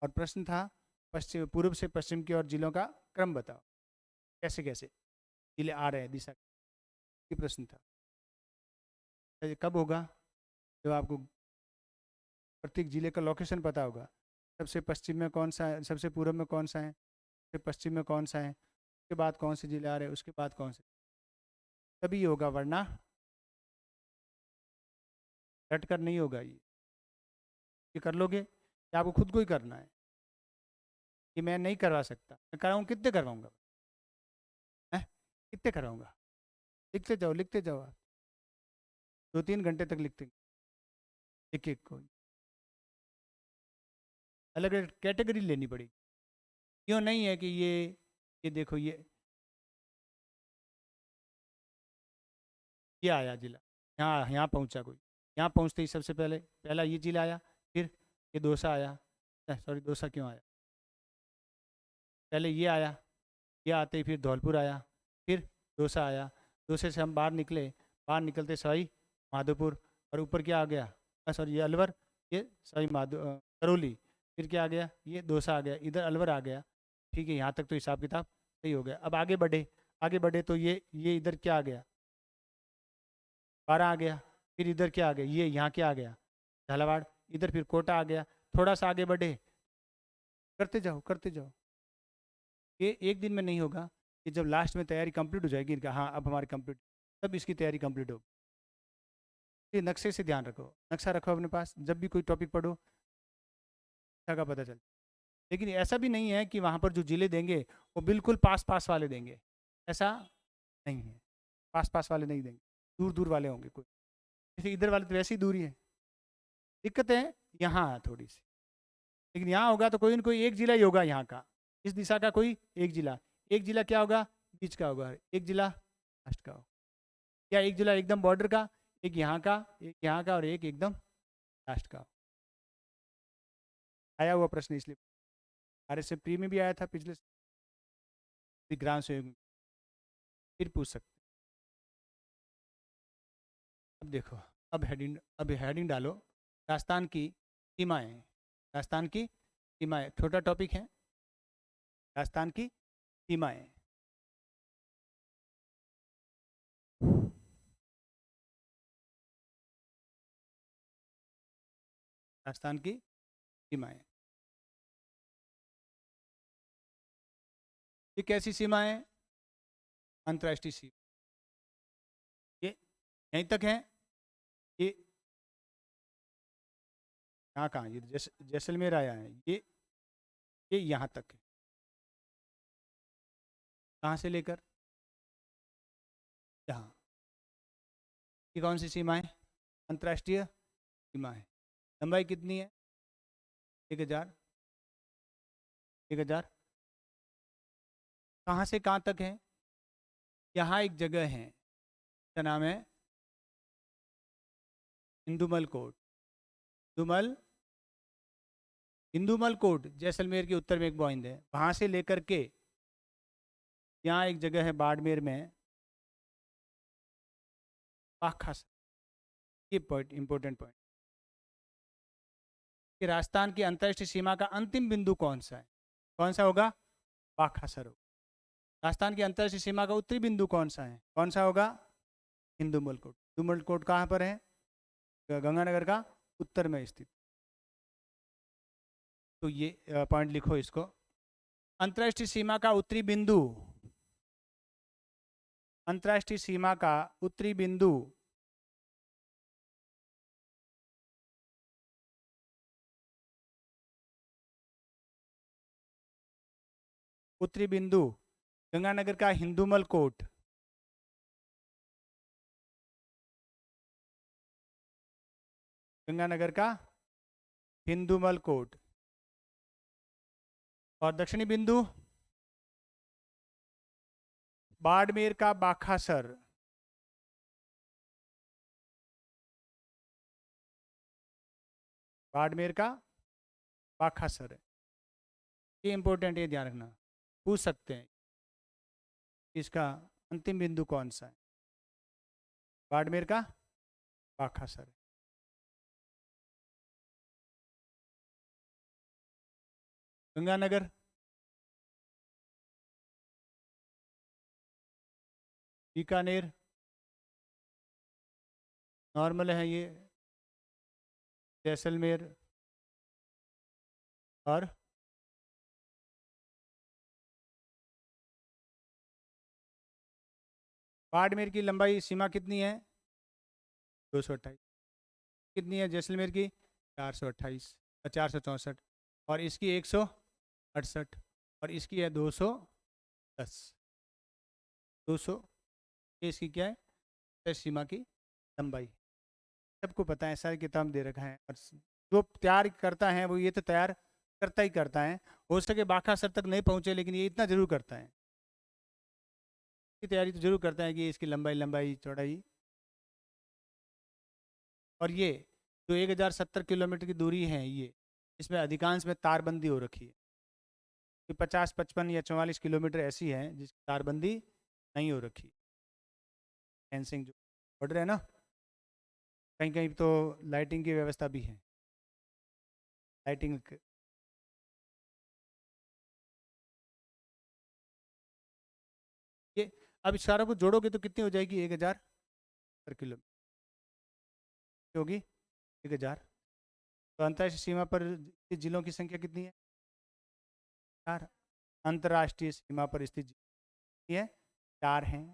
और प्रश्न था पश्चिम, पूर्व से पश्चिम की ओर जिलों का क्रम बताओ, कैसे कैसे जिले आ रहे हैं दिशा। ये प्रश्न था। ये कब होगा? जब आपको प्रत्येक जिले का लोकेशन पता होगा। सबसे पश्चिम में कौन सा है, सबसे पूर्व में कौन सा है, सबसे पश्चिम में कौन सा है, उसके बाद कौन से जिले आ रहे हैं, उसके बाद कौन से, तभी ये होगा, वरना रट कर नहीं होगा। ये कर लोगे या आपको खुद को ही करना है? कि मैं नहीं करवा सकता, मैं कराऊँ, कितने करवाऊँगा? हैं? कितने कराऊँगा? लिखते जाओ, लिखते जाओ आप, 2-3 घंटे तक लिखते, एक एक को अलग अलग कैटेगरी लेनी पड़ेगी। क्यों नहीं है कि ये देखो, ये आया जिला, यहाँ यहाँ पहुँचा कोई, यहाँ पहुँचते ही सबसे पहले पहला ये जिला आया, फिर ये दोसा आया, सॉरी दोसा क्यों आया, पहले ये आया, ये आते ही फिर धौलपुर आया, फिर दोसा आया, दोसे से हम बाहर निकले, बाहर निकलते सवाई माधोपुर, और ऊपर क्या आ गया, सॉरी ये अलवर, ये सवाई करौली, फिर क्या आ गया, ये दोसा आ गया, इधर अलवर आ गया। ठीक है, यहाँ तक तो हिसाब किताब सही हो गया। अब आगे बढ़े, आगे बढ़े तो ये इधर क्या आ गया, 12 आ गया, फिर इधर क्या आ गया, ये यहाँ क्या आ गया, झालावाड़, इधर फिर कोटा आ गया। थोड़ा सा आगे बढ़े, करते जाओ करते जाओ, ये एक दिन में नहीं होगा। कि जब लास्ट में तैयारी कंप्लीट हो जाएगी इनका, हाँ अब हमारी कंप्लीट, तब इसकी तैयारी कंप्लीट होगी। ये नक्शे से ध्यान रखो, नक्शा रखो अपने पास, जब भी कोई टॉपिक पढ़ो नक्शा का पता चल। लेकिन ऐसा भी नहीं है कि वहाँ पर जो जिले देंगे वो बिल्कुल पास पास वाले देंगे, ऐसा नहीं है। पास पास वाले नहीं देंगे, दूर दूर वाले होंगे कोई, जैसे इधर वाले तो वैसे ही दूरी है। दिक्कत है यहाँ थोड़ी सी, लेकिन यहाँ होगा तो कोई ना कोई एक जिला ही होगा यहाँ का, इस दिशा का कोई एक जिला। एक जिला क्या होगा? बीच का होगा, एक जिला लास्ट का होगा। क्या एक जिला एकदम बॉर्डर का, एक यहाँ का, एक यहाँ का, और एक एकदम लास्ट का। आया हुआ प्रश्न इसलिए, RSF प्री में भी आया था पिछले ग्राम से, फिर पूछ सकते। अब देखो, अब हेडिंग डालो, राजस्थान की सीमाएं। राजस्थान की सीमाएं छोटा टॉपिक है, राजस्थान की सीमाएं। राजस्थान की सीमाएं, ये कैसी सीमा है? अंतर्राष्ट्रीय सीमा। ये यहीं तक है, ये यहाँ कहाँ, ये जैसलमेर आया है, ये यहाँ तक है। कहाँ से लेकर यहाँ, ये कौन सी सीमा है? अंतर्राष्ट्रीय सीमा है। लंबाई कितनी है? 1000। 1000। कहाँ से कहाँ तक है? यहाँ एक जगह है, इसका नाम है इंदुमल कोट। इंदुमल कोट जैसलमेर के उत्तर में एक पॉइंट है, वहाँ से लेकर के यहाँ एक जगह है बाड़मेर में, पाखा। ये पॉइंट इंपॉर्टेंट पॉइंट, कि राजस्थान की अंतर्राष्ट्रीय सीमा का अंतिम बिंदु कौन सा है? कौन सा होगा? पाखासर होगा। राजस्थान की अंतर्राष्ट्रीय सीमा का उत्तरी बिंदु कौन सा है? कौन सा होगा? इंदुमल कोट। इंदुमल कोट कहाँ पर है? गंगानगर का उत्तर में स्थित। तो ये पॉइंट लिखो इसको, अंतर्राष्ट्रीय सीमा का उत्तरी बिंदु, अंतर्राष्ट्रीय सीमा का उत्तरी बिंदु उत्तरी बिंदु गंगानगर का हिंदूमल कोट, गंगानगर का हिंदूमल कोट। और दक्षिणी बिंदु बाड़मेर का बाखासर, बाड़मेर का बाखासर है। ये इंपॉर्टेंट, ये ध्यान रखना, पूछ सकते हैं इसका अंतिम बिंदु कौन सा है। बाड़मेर का बाखासर। गंगानगर बीकानेर नॉर्मल है ये, जैसलमेर और बाड़मेर की लंबाई सीमा कितनी है 228, कितनी है जैसलमेर की 428, 464, और इसकी 168, और इसकी है 210, 200, ये इसकी क्या है सीमा की लंबाई। सबको पता है, सारी किताब दे रखा है, और जो तैयार करता है वो ये तो तैयार करता ही करता है। हो सके बाखासर तक नहीं पहुंचे, लेकिन ये इतना जरूर करता है, की तैयारी तो जरूर करता है कि इसकी लंबाई लंबाई चौड़ाई। और ये जो 1070 किलोमीटर की दूरी है, ये इसमें अधिकांश में तारबंदी हो रखी है, कि 50, 55 या 44 किलोमीटर ऐसी है जिसकी तारबंदी नहीं हो रखी। फेंसिंग जो बॉर्डर है ना, कहीं कहीं तो लाइटिंग की व्यवस्था भी है, लाइटिंग। ये अब इस सारों को जोड़ोगे तो कितनी हो जाएगी 1000 किलोमीटर होगी 1000। तो अंतर्राष्ट्रीय सीमा पर जिलों की संख्या कितनी है 4। अंतर्राष्ट्रीय सीमा पर स्थित जिले है 4 हैं,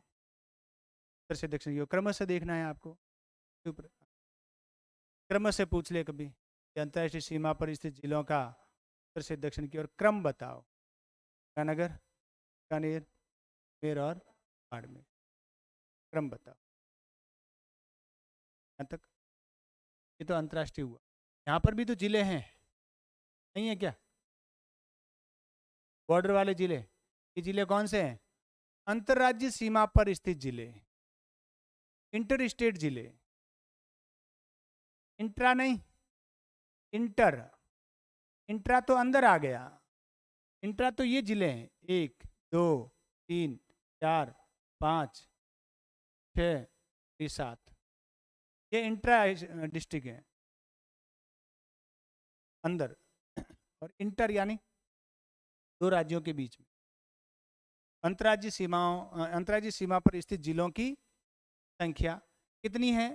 उत्तर से दक्षिण की ओर। क्रम से देखना है आपको, क्रम से पूछ ले कभी कि अंतर्राष्ट्रीय सीमा पर स्थित जिलों का उत्तर से दक्षिण की ओर क्रम बताओ। गंगानगर, बीकानेर, मेर और बाड़मेर, क्रम बताओ। यहाँ तक ये तो अंतर्राष्ट्रीय हुआ। यहाँ पर भी तो जिले हैं, नहीं है क्या, बॉर्डर वाले जिले। ये जिले कौन से हैं अंतर्राज्यीय सीमा पर स्थित जिले, इंटर स्टेट जिले। इंट्रा नहीं, इंटर, इंट्रा तो अंदर आ गया, इंट्रा तो ये जिले हैं 1 2 3 4 5 6 7, ये इंट्रा डिस्ट्रिक्ट है अंदर। और इंटर यानी 2 राज्यों के बीच में। अंतर्राज्यीय सीमाओं, अंतर्राज्यीय सीमा पर स्थित जिलों की संख्या कितनी है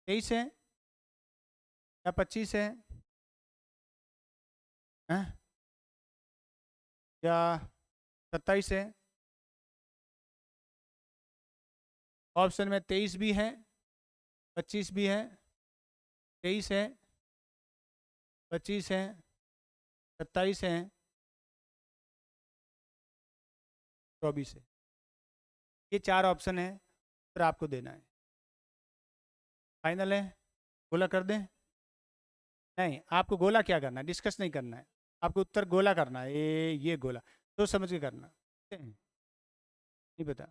23 है या 25 है, हैं? या 27 है। ऑप्शन में 23 भी है, 25 भी है, 23 है, 25 है, 27 है, 24 है। ये 4 ऑप्शन है, उत्तर आपको देना है। फाइनल है, गोला कर दें? नहीं, आपको गोला क्या करना है, डिस्कस नहीं करना है, आपको उत्तर गोला करना है। ये गोला सोच समझ के करना, नहीं पता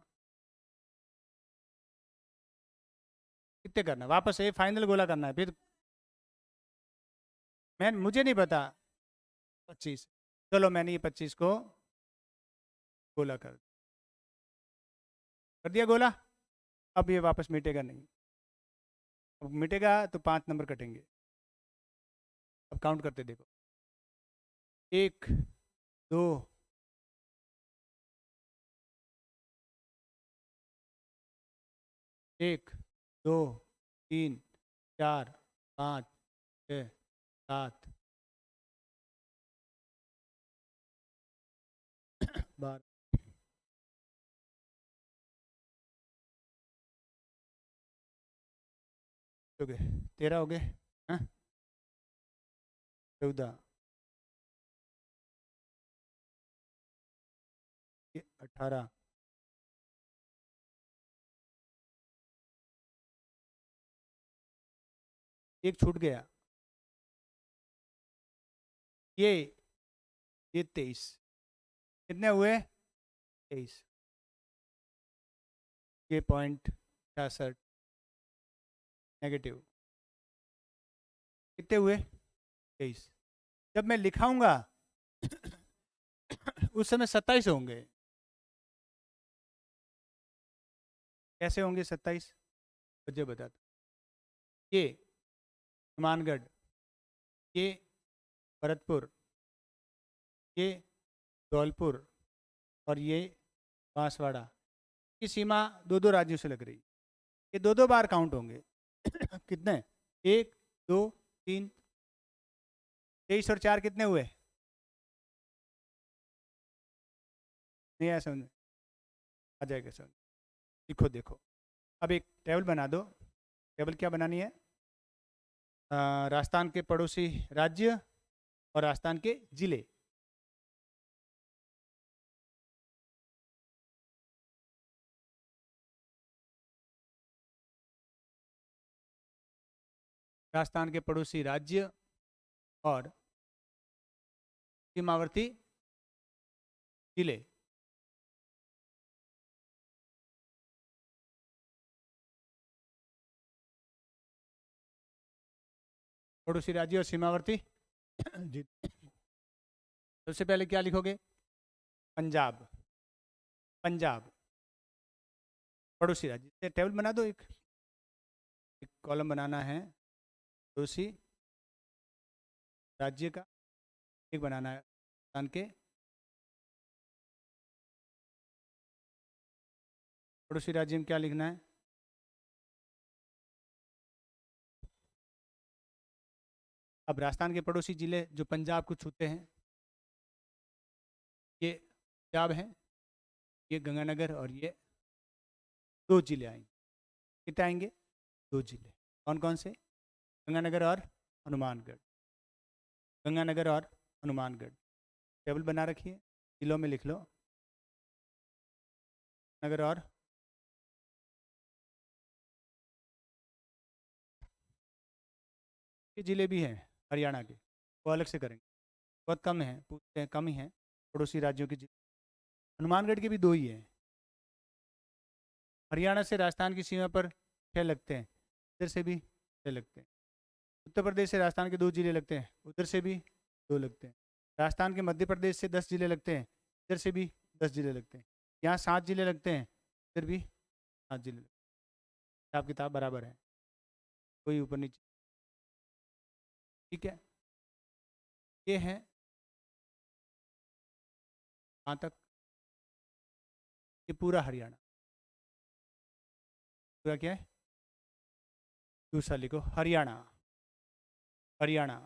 कितने करना, वापस ये फाइनल गोला करना है फिर। मुझे नहीं पता, 25। चलो मैंने ये 25 को गोला कर दिया गोला। अब ये वापस मिटेगा नहीं, अब मिटेगा तो 5 नंबर कटेंगे। अब काउंट करते देखो, 1 2 1 2 3 4 5 6 7 12 हो गए, 13 हो गए, 14 ये 18, एक छूट गया, ये 23, कितने हुए? 23, ये 0.66 नेगेटिव, कितने हुए? 23। जब मैं लिखाऊंगा उस समय 27 होंगे। कैसे होंगे 27? मुझे बताता। ये हनुमानगढ़, ये भरतपुर, ये धौलपुर और ये बांसवाड़ा की सीमा दो दो राज्यों से लग रही। ये दो दो बार काउंट होंगे। कितने? 1, 2, 3, 23 और 4 कितने हुए? नहीं आया समझ में? आ जाएगा समझ। लिखो देखो, अब एक टेबल बना दो। टेबल क्या बनानी है? राजस्थान के पड़ोसी राज्य और राजस्थान के जिले। राजस्थान के पड़ोसी राज्य और सीमावर्ती जिले। पड़ोसी राज्य और सीमावर्ती जी। सबसे पहले क्या लिखोगे? पंजाब, पंजाब पड़ोसी राज्य। टेबल बना दो, एक कॉलम बनाना है पड़ोसी राज्य का, एक बनाना है राजस्थान के पड़ोसी राज्य में क्या लिखना है? अब राजस्थान के पड़ोसी जिले जो पंजाब को छूते हैं, ये पंजाब हैं, ये गंगानगर और ये दो जिले आएंगे। कितने आएंगे? दो जिले। कौन कौन से? गंगानगर और हनुमानगढ़, गंगानगर और हनुमानगढ़। टेबल बना रखिए, जिलों में लिख लो नगर और ये जिले भी हैं हरियाणा के, वो अलग से करेंगे, बहुत कम हैं, पूछते हैं कम ही हैं पड़ोसी राज्यों के जिले। हनुमानगढ़ के भी दो ही हैं। हरियाणा से राजस्थान की सीमा पर 6 लगते हैं, इधर से भी 6 लगते हैं। उत्तर प्रदेश से राजस्थान के 2 जिले लगते हैं, उधर से भी 2 लगते हैं। राजस्थान के मध्य प्रदेश से 10 जिले लगते हैं, इधर से भी 10 जिले लगते हैं। यहाँ 7 जिले लगते हैं, इधर भी 7 जिले लगते हैं। हिसाब किताब बराबर है, कोई ऊपर नीचे। ठीक है, ये है वहाँ तक, ये पूरा हरियाणा। पूरा क्या है? दूसरा लिखो, हरियाणा, हरियाणा।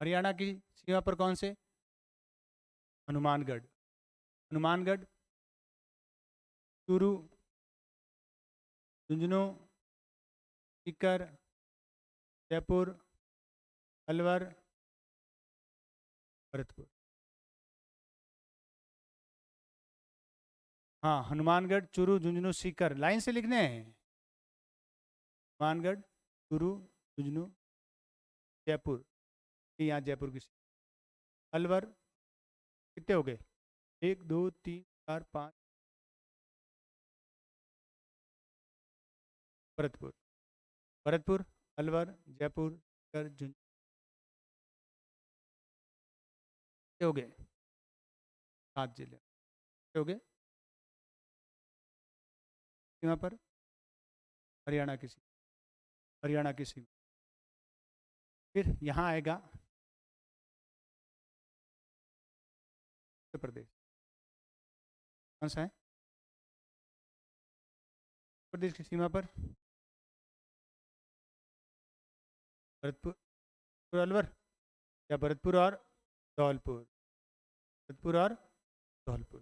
हरियाणा की सीमा पर कौन से? हनुमानगढ़, हनुमानगढ़, चूरू, झुंझुनू, सीकर, जयपुर, अलवर, भरतपुर। हाँ, हनुमानगढ़, चूरू, झुंझुनू, सीकर लाइन से लिखने हैं। हनुमानगढ़, चूरू, झुंझुनू, जयपुर, ये यहाँ जयपुर की अलवर। कितने हो गए? 1, 2, 3, 4, 5। भरतपुर, भरतपुर, अलवर, जयपुर, सीकर, झुंझुनू। कितने हो गए? 7 जिले। कितने हो गए? सीमा पर हरियाणा की सीमा, हरियाणा की सीमा। फिर यहाँ आएगा उत्तर प्रदेश। कौन सा है? उत्तर प्रदेश की सीमा पर भरतपुर और अलवर, या भरतपुर और धौलपुर, भरतपुर और धौलपुर,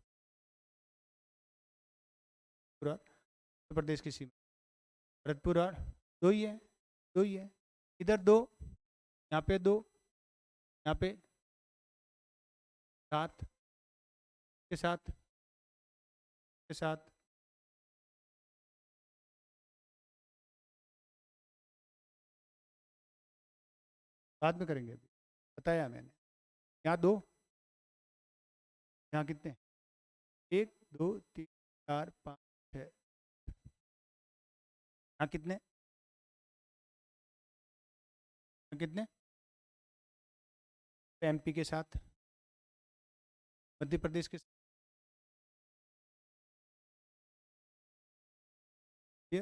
पूरा उत्तर प्रदेश की सीमा। भरतपुर और दो ही है, दो ही है। इधर 2, यहाँ पे 2, यहाँ पे 7 के साथ के साथ बाद में करेंगे, अभी बताया मैंने। यहाँ 2, यहाँ कितने, 1 2 3 4 5 6, यहाँ कितने, यहाँ कितने, एमपी के साथ, मध्य प्रदेश के साथ, ये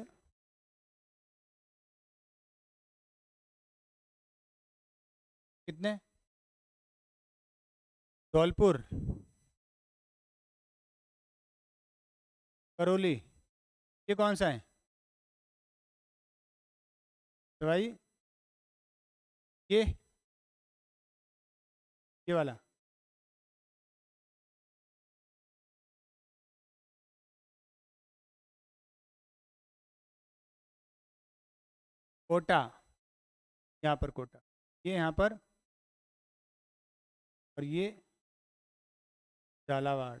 कितने, धौलपुर, करौली, ये कौन सा है तो भाई, ये वाला, कोटा, यहाँ पर कोटा, ये यहाँ पर, और ये झालावाड़,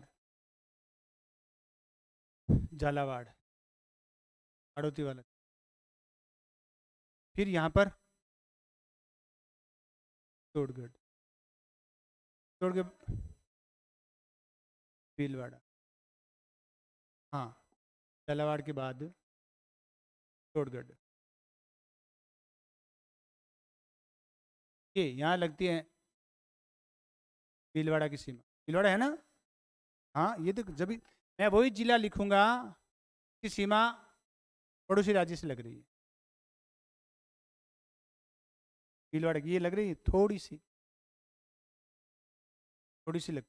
झालावाड़, हाड़ौती वाला, फिर यहाँ पर चित्तौड़गढ़, चित्तौड़गढ़, भीलवाड़ा, हाँ, झालावाड़ के बाद चित्तौड़गढ़, ये यहाँ लगती है भीलवाड़ा की सीमा, भीलवाड़ा है ना, हाँ, ये तो जब मैं वही जिला लिखूंगा की सीमा पड़ोसी राज्य से लग रही है, भीलवाड़ा की ये लग रही है थोड़ी सी, थोड़ी सी लग,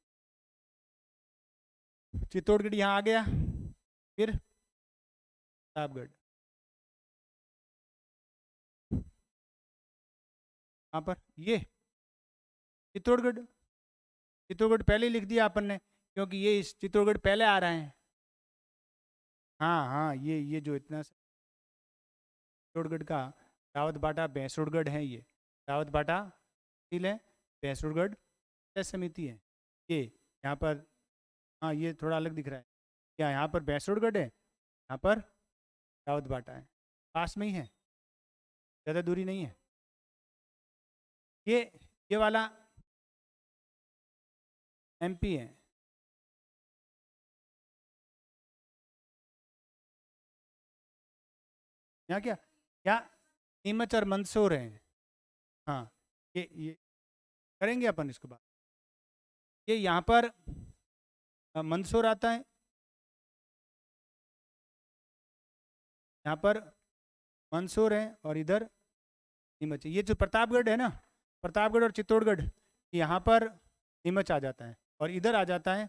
चित्तौड़गढ़ यहाँ आ गया, फिर प्रतापगढ़, यहाँ पर ये चित्तौड़गढ़, चित्तौड़गढ़ पहले ही लिख दिया अपन ने, क्योंकि ये इस चित्तौड़गढ़ पहले आ रहे हैं, हाँ हाँ, ये जो इतना चित्तौड़गढ़ का रावत बाटा भैंसुरगढ़ है, ये रावत बाटा तहसील है, भैंसुरगढ़ पंचायत समिति है, ये यहाँ पर, हाँ ये थोड़ा अलग दिख रहा है, क्या यहाँ पर भैंसुरगढ़ है, यहाँ पर रावत बाटा है, पास में ही है, ज़्यादा दूरी नहीं है, ये वाला एमपी है, यहाँ क्या, क्या नीमच और मंदसौर है, हाँ, ये करेंगे अपन इसको बात, ये यहाँ पर मंदसौर आता है, यहाँ पर मंदसौर है, और इधर नीमच है, ये जो प्रतापगढ़ है ना, प्रतापगढ़ और चित्तौड़गढ़, यहाँ पर नीमच आ जाता है, और इधर आ जाता है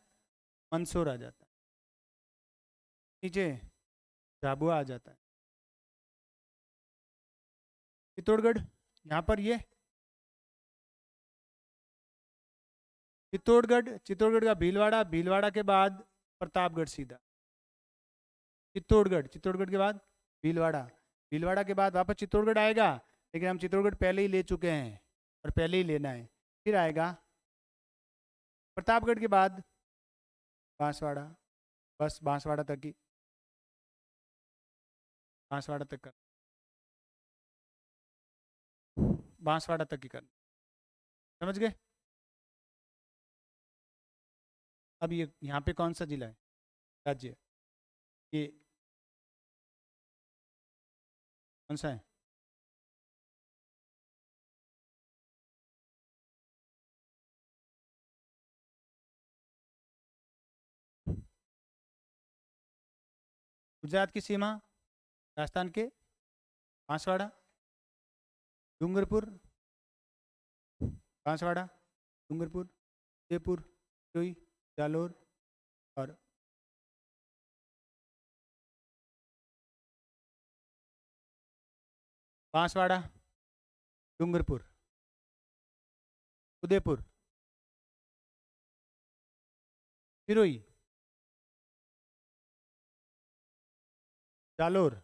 मंदसौर आ जाता है, नीचे झाबुआ आ जाता है, चित्तौड़गढ़ यहाँ पर, ये चित्तौड़गढ़, चित्तौड़गढ़ का भीलवाड़ा, भीलवाड़ा के बाद प्रतापगढ़ सीधा, चित्तौड़गढ़, चित्तौड़गढ़ के बाद भीलवाड़ा, भीलवाड़ा के बाद वापस चित्तौड़गढ़ आएगा, लेकिन हम चित्तौड़गढ़ पहले ही ले चुके हैं और पहले ही लेना है, फिर आएगा प्रतापगढ़ के बाद बांसवाड़ा, बस बांसवाड़ा तक ही, बांसवाड़ा तक कर, बांसवाड़ा तक ही कर, समझ गए। अब ये यहाँ पे कौन सा जिला है, राज्य, ये कौन सा है, गुजरात की सीमा, राजस्थान के बांसवाड़ा, डूंगरपुर, बांसवाड़ा, डूंगरपुर, जयपुर, जोई, जालोर, और बांसवाड़ा, डूंगरपुर, उदयपुर, सिरोही, जालोर,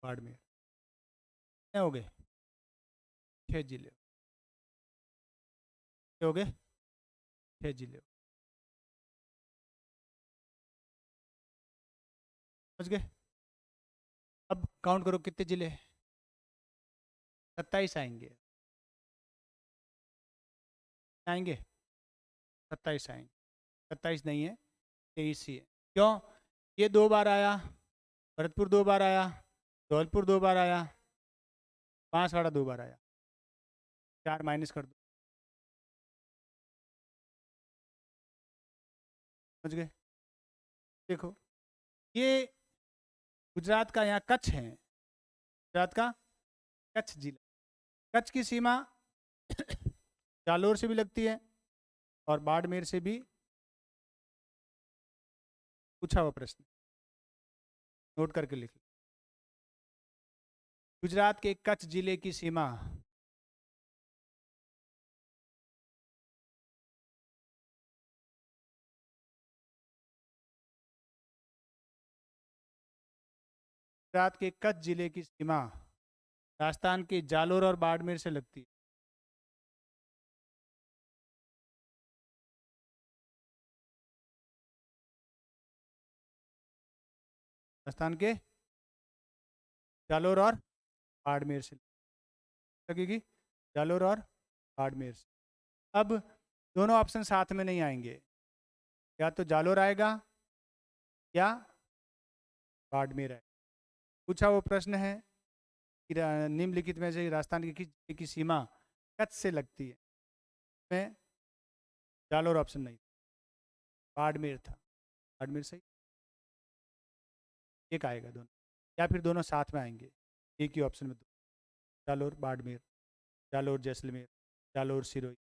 बाड़मेर। कितने हो गए? 6 जिले हो गए, 6 जिले समझ गए। अब काउंट करो कितने जिले, 27 आएंगे, आएंगे 27 आएंगे, 27 नहीं है 23 ही है। क्यों? ये 2 बार आया, भरतपुर 2 बार आया, धौलपुर 2 बार आया, बांसवाड़ा 2 बार आया, 4 माइनस कर दो, समझ गए। देखो ये गुजरात का यहाँ कच्छ है, गुजरात का कच्छ जिला, कच्छ की सीमा जालोर से भी लगती है और बाड़मेर से भी। पूछा हुआ प्रश्न नोट करके लिख लो। गुजरात के कच्छ जिले की सीमा गुजरात के कच्छ जिले की सीमा राजस्थान के जालोर और बाड़मेर से लगती है। राजस्थान के जालोर और बाड़मेर से लगेगी, जालोर और बाड़मेर से। अब दोनों ऑप्शन साथ में नहीं आएंगे, या तो जालोर आएगा या बाड़मेर आएगा। पूछा वो प्रश्न है कि निम्नलिखित में से राजस्थान की किस जिले की सीमा कच्छ से लगती है, में जालोर ऑप्शन नहीं, बाड़मेर था, बाड़मेर सही। एक आएगा दोनों, या फिर दोनों साथ में आएंगे एक ही ऑप्शन में, दो, जालोर बाड़मेर, जालोर जैसलमेर, जालोर सिरोही,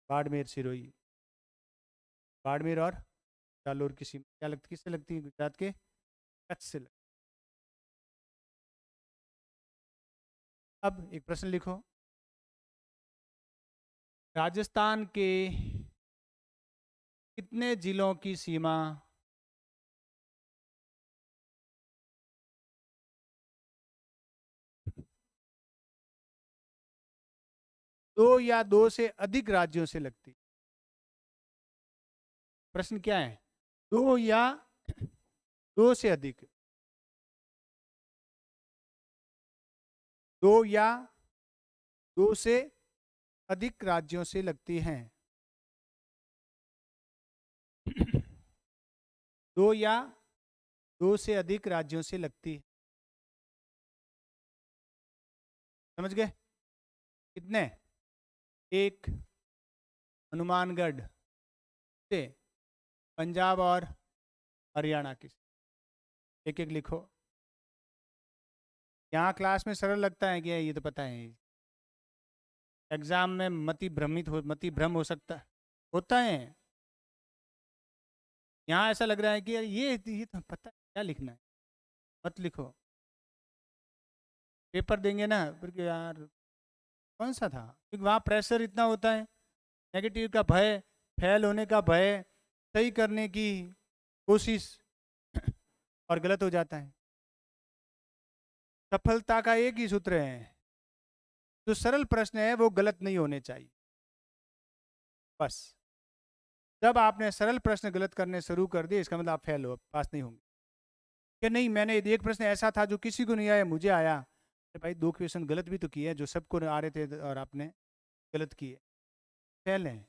बाड़मेर सिरोही, बाड़मेर और जालोर की सीमा क्या लगती, किससे लगती है? गुजरात के कच्छ से लगती। अब एक प्रश्न लिखो, राजस्थान के कितने जिलों की सीमा दो या दो से अधिक राज्यों से लगती? प्रश्न क्या है? दो या दो से अधिक, दो या दो से अधिक राज्यों से लगती हैं। दो या दो से अधिक राज्यों से लगती है, समझ गए? कितने? एक हनुमानगढ़ से, पंजाब और हरियाणा की, एक एक लिखो। यहाँ क्लास में सरल लगता है कि ये तो पता है, एग्जाम में मति भ्रम हो सकता है, होता है। यहाँ ऐसा लग रहा है कि यार ये तो पता है, क्या लिखना है, मत लिखो। पेपर देंगे ना फिर कि यार कौन सा था, क्योंकि वहाँ प्रेशर इतना होता है, नेगेटिव का भय, फेल होने का भय, सही करने की कोशिश और गलत हो जाता है। सफलता का एक ही सूत्र है, जो सरल प्रश्न है वो गलत नहीं होने चाहिए, बस। जब आपने सरल प्रश्न गलत करने शुरू कर दिए इसका मतलब आप फेल हो, पास नहीं होंगे। कि नहीं मैंने एक प्रश्न ऐसा था जो किसी को नहीं आया, मुझे आया, अरे भाई 2 क्वेश्चन गलत भी तो किए जो सबको आ रहे थे और आपने गलत किए, फेल हैं।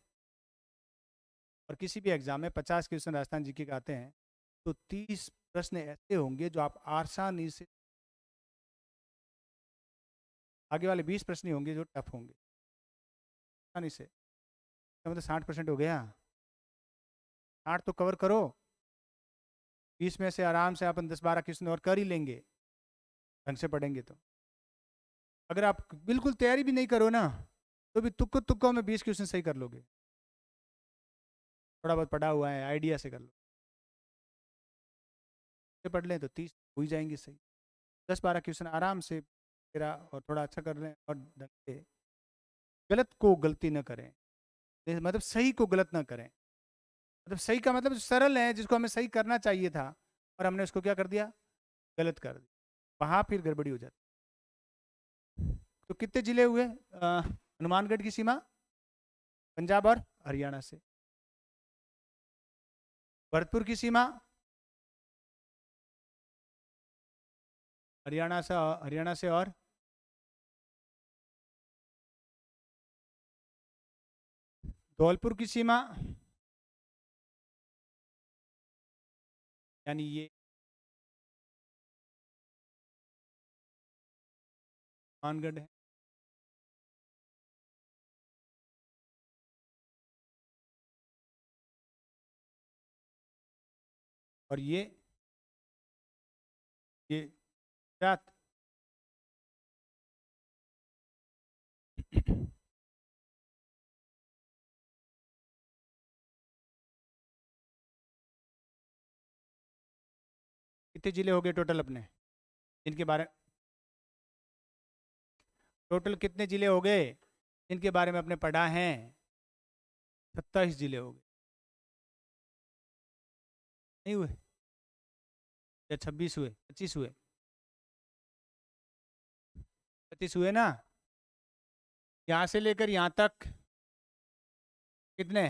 और किसी भी एग्जाम में 50 क्वेश्चन राजस्थान जी के आते हैं तो 30 प्रश्न ऐसे होंगे जो आप आसानी से, आगे वाले 20 प्रश्न ही होंगे जो टफ होंगे आसानी से। तो मतलब 60% हो गया, 60 तो कवर करो, 20 में से आराम से अपन 10-12 क्वेश्चन और कर ही लेंगे ढंग से पढ़ेंगे तो। अगर आप बिल्कुल तैयारी भी नहीं करो ना तो भी तुक्को तुक्कों में 20 क्वेश्चन सही कर लोगे, थोड़ा बहुत पढ़ा हुआ है आइडिया से कर लो, पढ़ लें तो 30 हो ही जाएंगे सही। 10-12 क्वेश्चन आराम से तेरा और थोड़ा अच्छा कर लें और ढंग से गलत को गलती न करें, मतलब सही को गलत ना करें। मतलब सही का मतलब सरल है जिसको हमें सही करना चाहिए था और हमने उसको क्या कर दिया, गलत कर दिया, वहाँ फिर गड़बड़ी हो जाती। तो कितने जिले हुए हनुमानगढ़ की सीमा? पंजाब और हरियाणा से। भरतपुर की सीमा हरियाणा से और धौलपुर की सीमा यानी ये हनुमानगढ़ है। और ये गुजरात। कितने जिले हो गए टोटल अपने, जिनके बारे टोटल कितने जिले हो गए जिनके बारे में आपने पढ़ा है? 27 जिले हो गए। नहीं हुए या 26 हुए, 25 हुए? 25 हुए ना। यहाँ से लेकर यहाँ तक कितने?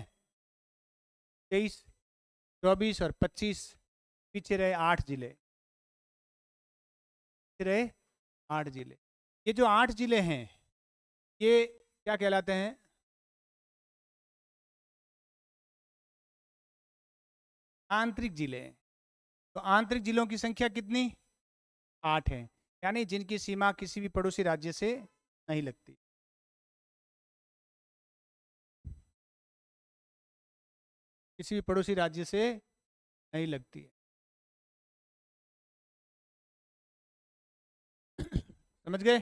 23, 24 और 25। पीछे रहे 8 जिले, पीछे रहे 8 जिले। ये जो 8 जिले हैं ये क्या कहलाते हैं? आंतरिक जिले हैं। तो आंतरिक जिलों की संख्या कितनी? 8 है, यानी जिनकी सीमा किसी भी पड़ोसी राज्य से नहीं लगती। किसी भी पड़ोसी राज्य से नहीं लगती है। समझ गए?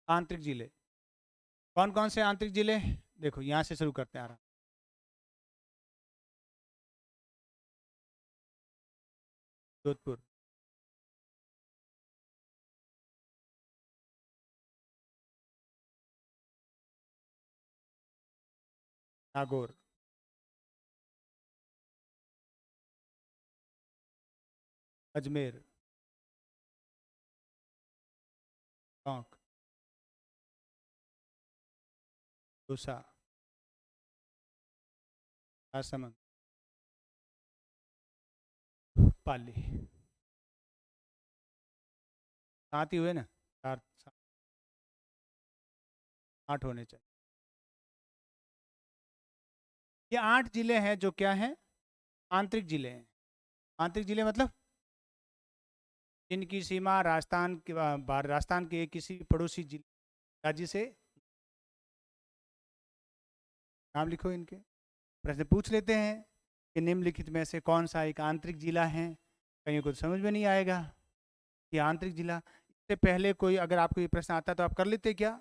आंतरिक जिले कौन कौन से आंतरिक जिले? देखो यहाँ से शुरू करते हैं आराम। जोधपुर, नागौर, अजमेर, टोंक, दौसा, राजसमंद, पाली। 7 ही हुए ना? 8 होने चाहिए। ये 8 जिले हैं जो क्या हैं? आंतरिक जिले हैं। आंतरिक जिले मतलब जिनकी सीमा राजस्थान के किसी पड़ोसी जिले राज्य से। नाम लिखो इनके। प्रश्न पूछ लेते हैं कि निम्नलिखित में से कौन सा एक आंतरिक जिला है। कहीं को समझ में नहीं आएगा कि आंतरिक जिला। इससे पहले कोई अगर आपको ये प्रश्न आता तो आप कर लेते, क्या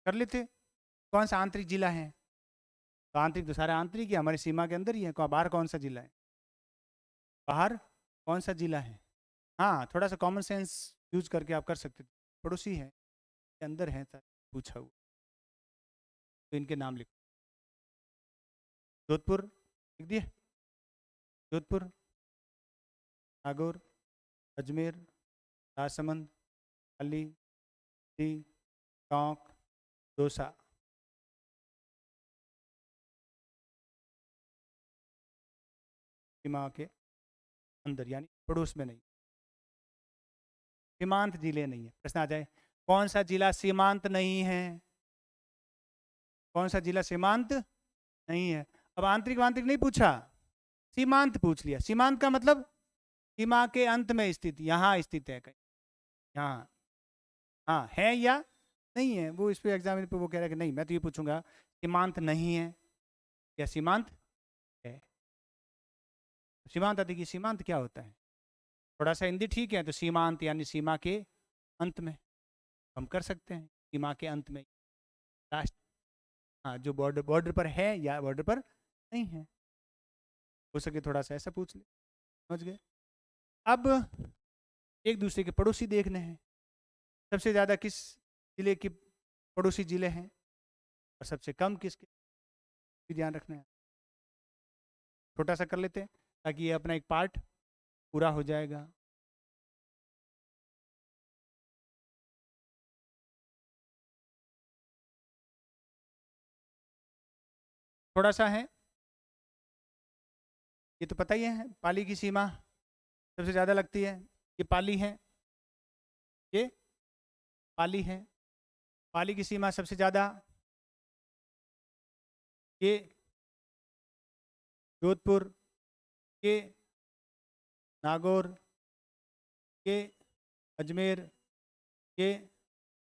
कर लेते? कौन सा आंतरिक जिला है? तो आंतरिक तो सारा आंतरिक ही हमारी सीमा के अंदर ही है। बाहर कौन सा जिला है? बाहर कौन सा जिला है? हाँ, थोड़ा सा कॉमन सेंस यूज करके आप कर सकते थे। पड़ोसी है के अंदर है पूछा हुआ। तो इनके नाम लिखो। जोधपुर लिख दिए? जोधपुर, नागौर, अजमेर, राजसमंद, पाली, टोंक, दौसा। सीमा के अंदर यानी पड़ोस में नहीं, सीमांत जिले नहीं है। प्रश्न आ जाए कौन सा जिला सीमांत नहीं है? कौन सा जिला सीमांत नहीं है? अब आंतरिक वांतरिक नहीं पूछा, सीमांत पूछ लिया। सीमांत का मतलब सीमा के अंत में स्थित, यहाँ स्थित है कहीं, यहाँ। हाँ है या नहीं है, वो इस पे एग्जाम पे वो कह रहा है कि नहीं। मैं तो ये पूछूंगा सीमांत नहीं है या सीमांत है। सीमांत आती कि सीमांत क्या होता है? थोड़ा सा हिंदी ठीक है तो सीमांत यानी सीमा के अंत में हम कर सकते हैं। सीमा के अंत में राष्ट्र, हाँ, जो बॉर्डर बॉर्डर पर है या बॉर्डर पर नहीं है। हो सके थोड़ा सा ऐसा पूछ ले। समझ गए? अब एक दूसरे के पड़ोसी देखने हैं। सबसे ज़्यादा किस जिले की पड़ोसी जिले हैं और सबसे कम किसके, भी ध्यान रखना है। छोटा सा कर लेते हैं ताकि ये अपना एक पार्ट पूरा हो जाएगा। थोड़ा सा है, ये तो पता ही है, पाली की सीमा सबसे ज़्यादा लगती है, ये पाली है, ये पाली है। पाली की सीमा सबसे ज़्यादा, ये जोधपुर, ये नागौर, ये अजमेर, ये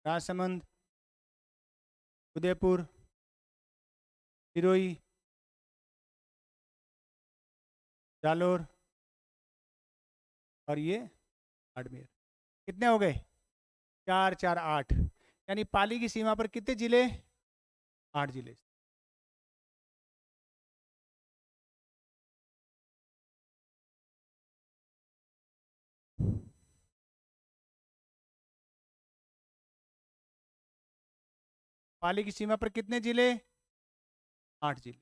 राजसमंद, उदयपुर, सिरोही, जालोर और ये बाड़मेर। कितने हो गए? 4 4 8। यानी पाली की सीमा पर कितने जिले? 8 जिले। पाली की सीमा पर कितने जिले? 8 जिले।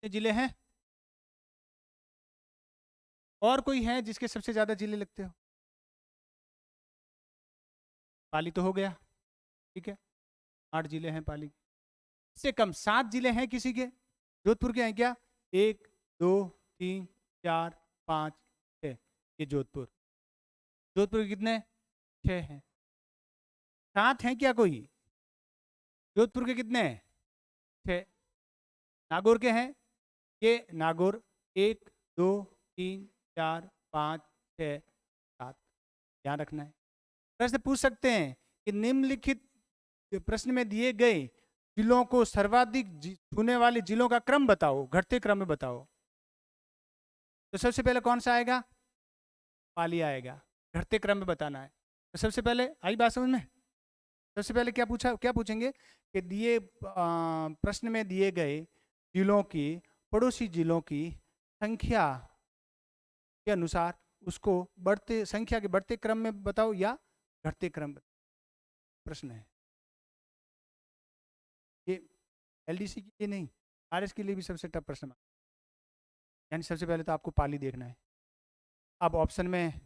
कितने जिले हैं? और कोई है जिसके सबसे ज्यादा जिले लगते हो? पाली तो हो गया, ठीक है, 8 जिले हैं पाली। इससे कम 7 जिले हैं किसी के? जोधपुर के हैं क्या? 1 2 3 4 5 6, ये जोधपुर। जोधपुर के कितने? 6 हैं। 7 हैं क्या कोई? जोधपुर के कितने हैं? 6। नागौर के हैं? ये नागौर 1 2 3 4 5 6 7। ध्यान रखना है। प्रश्न पूछ सकते हैं कि निम्नलिखित प्रश्न में दिए गए जिलों को सर्वाधिक छूने वाले जिलों का क्रम बताओ, घटते क्रम में बताओ। तो सबसे पहले कौन सा आएगा? पाली आएगा। घटते क्रम में बताना है। तो सबसे पहले आई बात समझ में? सबसे पहले क्या पूछा, क्या पूछेंगे कि दिए प्रश्न में दिए गए जिलों की, पड़ोसी जिलों की संख्या के अनुसार उसको बढ़ते, संख्या के बढ़ते क्रम में बताओ या घटते क्रम। प्रश्न है ये, एलडीसी के लिए नहीं, आरएस के लिए भी सबसे टफ प्रश्न। यानी सबसे पहले तो आपको पाली देखना है। अब ऑप्शन में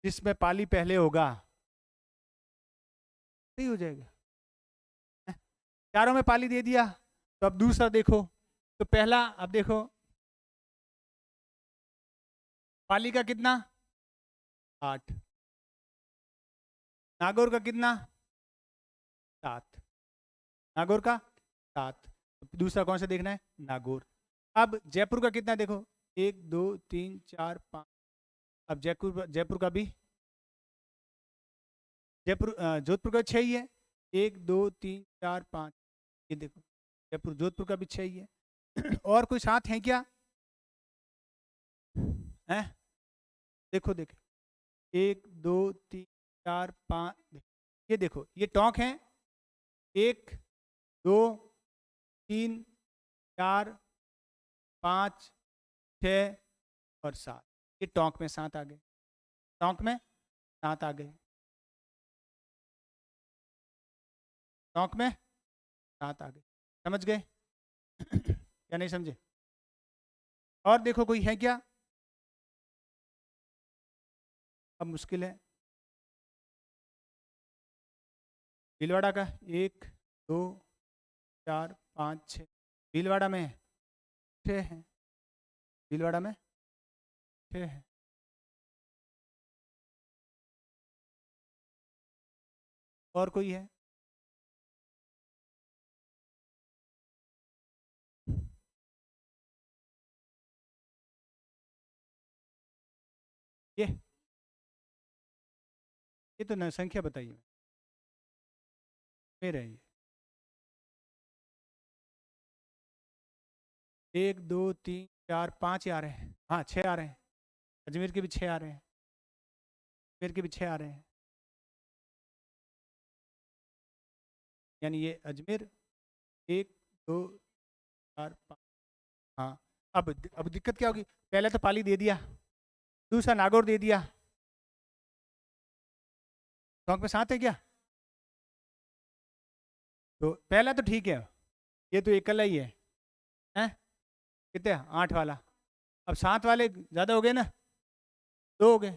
जिसमें पाली पहले होगा सही हो जाएगा। चारों में पाली दे दिया तो अब दूसरा देखो। तो पहला, अब देखो पाली का कितना? 8। नागौर का कितना? 7। नागौर का 7। दूसरा कौन सा देखना है? नागौर। अब जयपुर का कितना देखो? 1 2 3 4 5। अब जयपुर का भी, जोधपुर का 6 ही है। 1 2 3 4 5, ये देखो जयपुर जोधपुर का भी 6 ही है। और कोई साथ है क्या? है? देखो देखो 1 2 3 4 5, ये देखो ये टोंक है। 1 2 3 4 5 6 और 7, ये टोंक में 7 आ गए। टोंक में 7 आ गए। टोंक में 7 आ गए। समझ गए या नहीं समझे? और देखो कोई है क्या? अब मुश्किल है। भीलवाड़ा का 1 2 4 5 6, भीलवाड़ा में 6 है। भीलवाड़ा में 6 है। और कोई है? ये तो न संख्या बताइए मेरे है। ये 1 2 3 4 5 ही आ रहे हैं। हाँ 6 आ रहे हैं। अजमेर के भी 6 आ रहे हैं। अजमेर के भी 6 आ रहे हैं। यानी ये अजमेर 1 2 4 5। हाँ अब दिक्कत क्या होगी? पहले तो पाली दे दिया, दूसरा नागौर दे दिया। टोंक में 7 है क्या? तो पहला तो ठीक है, ये तो एकला ही है, हैं? कितने? 8 वाला। अब 7 वाले ज़्यादा हो गए ना, 2 हो गए।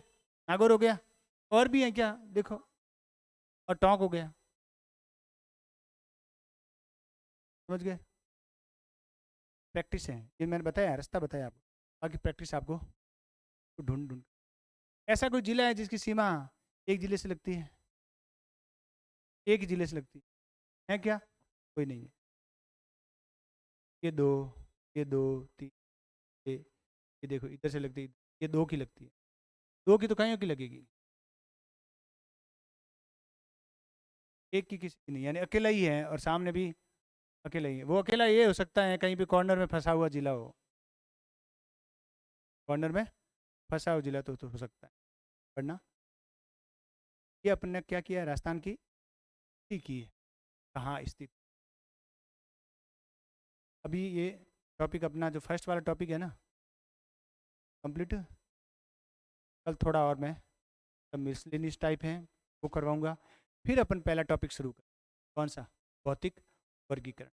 नागौर हो गया, और भी है क्या देखो, और टोंक हो गया। समझ गए? प्रैक्टिस है ये, मैंने बताया, रास्ता बताया आपको, बाकी प्रैक्टिस आपको ढूंढ ढूंढ। ऐसा कोई जिला है जिसकी सीमा एक जिले से लगती है? एक ही जिले से लगती है क्या? कोई नहीं है। ये 2, ये 2, 3, ये देखो इधर से लगती है, ये 2 की लगती है। 2 की तो कहीं की लगेगी, एक की किसी की नहीं, यानी अकेला ही है, और सामने भी अकेला ही है। वो अकेला ये हो सकता है कहीं भी कॉर्नर में फंसा हुआ जिला हो, कॉर्नर में फंसा हुआ जिला तो हो सकता है। वरना ये अपन ने क्या किया है, राजस्थान की स्थिति की है, कहाँ स्थित। अभी ये टॉपिक अपना जो फर्स्ट वाला टॉपिक है ना, कंप्लीट। कल थोड़ा और मैं मिसलिनियस टाइप है वो करवाऊंगा, फिर अपन पहला टॉपिक शुरू कर। कौन सा? भौतिक वर्गीकरण।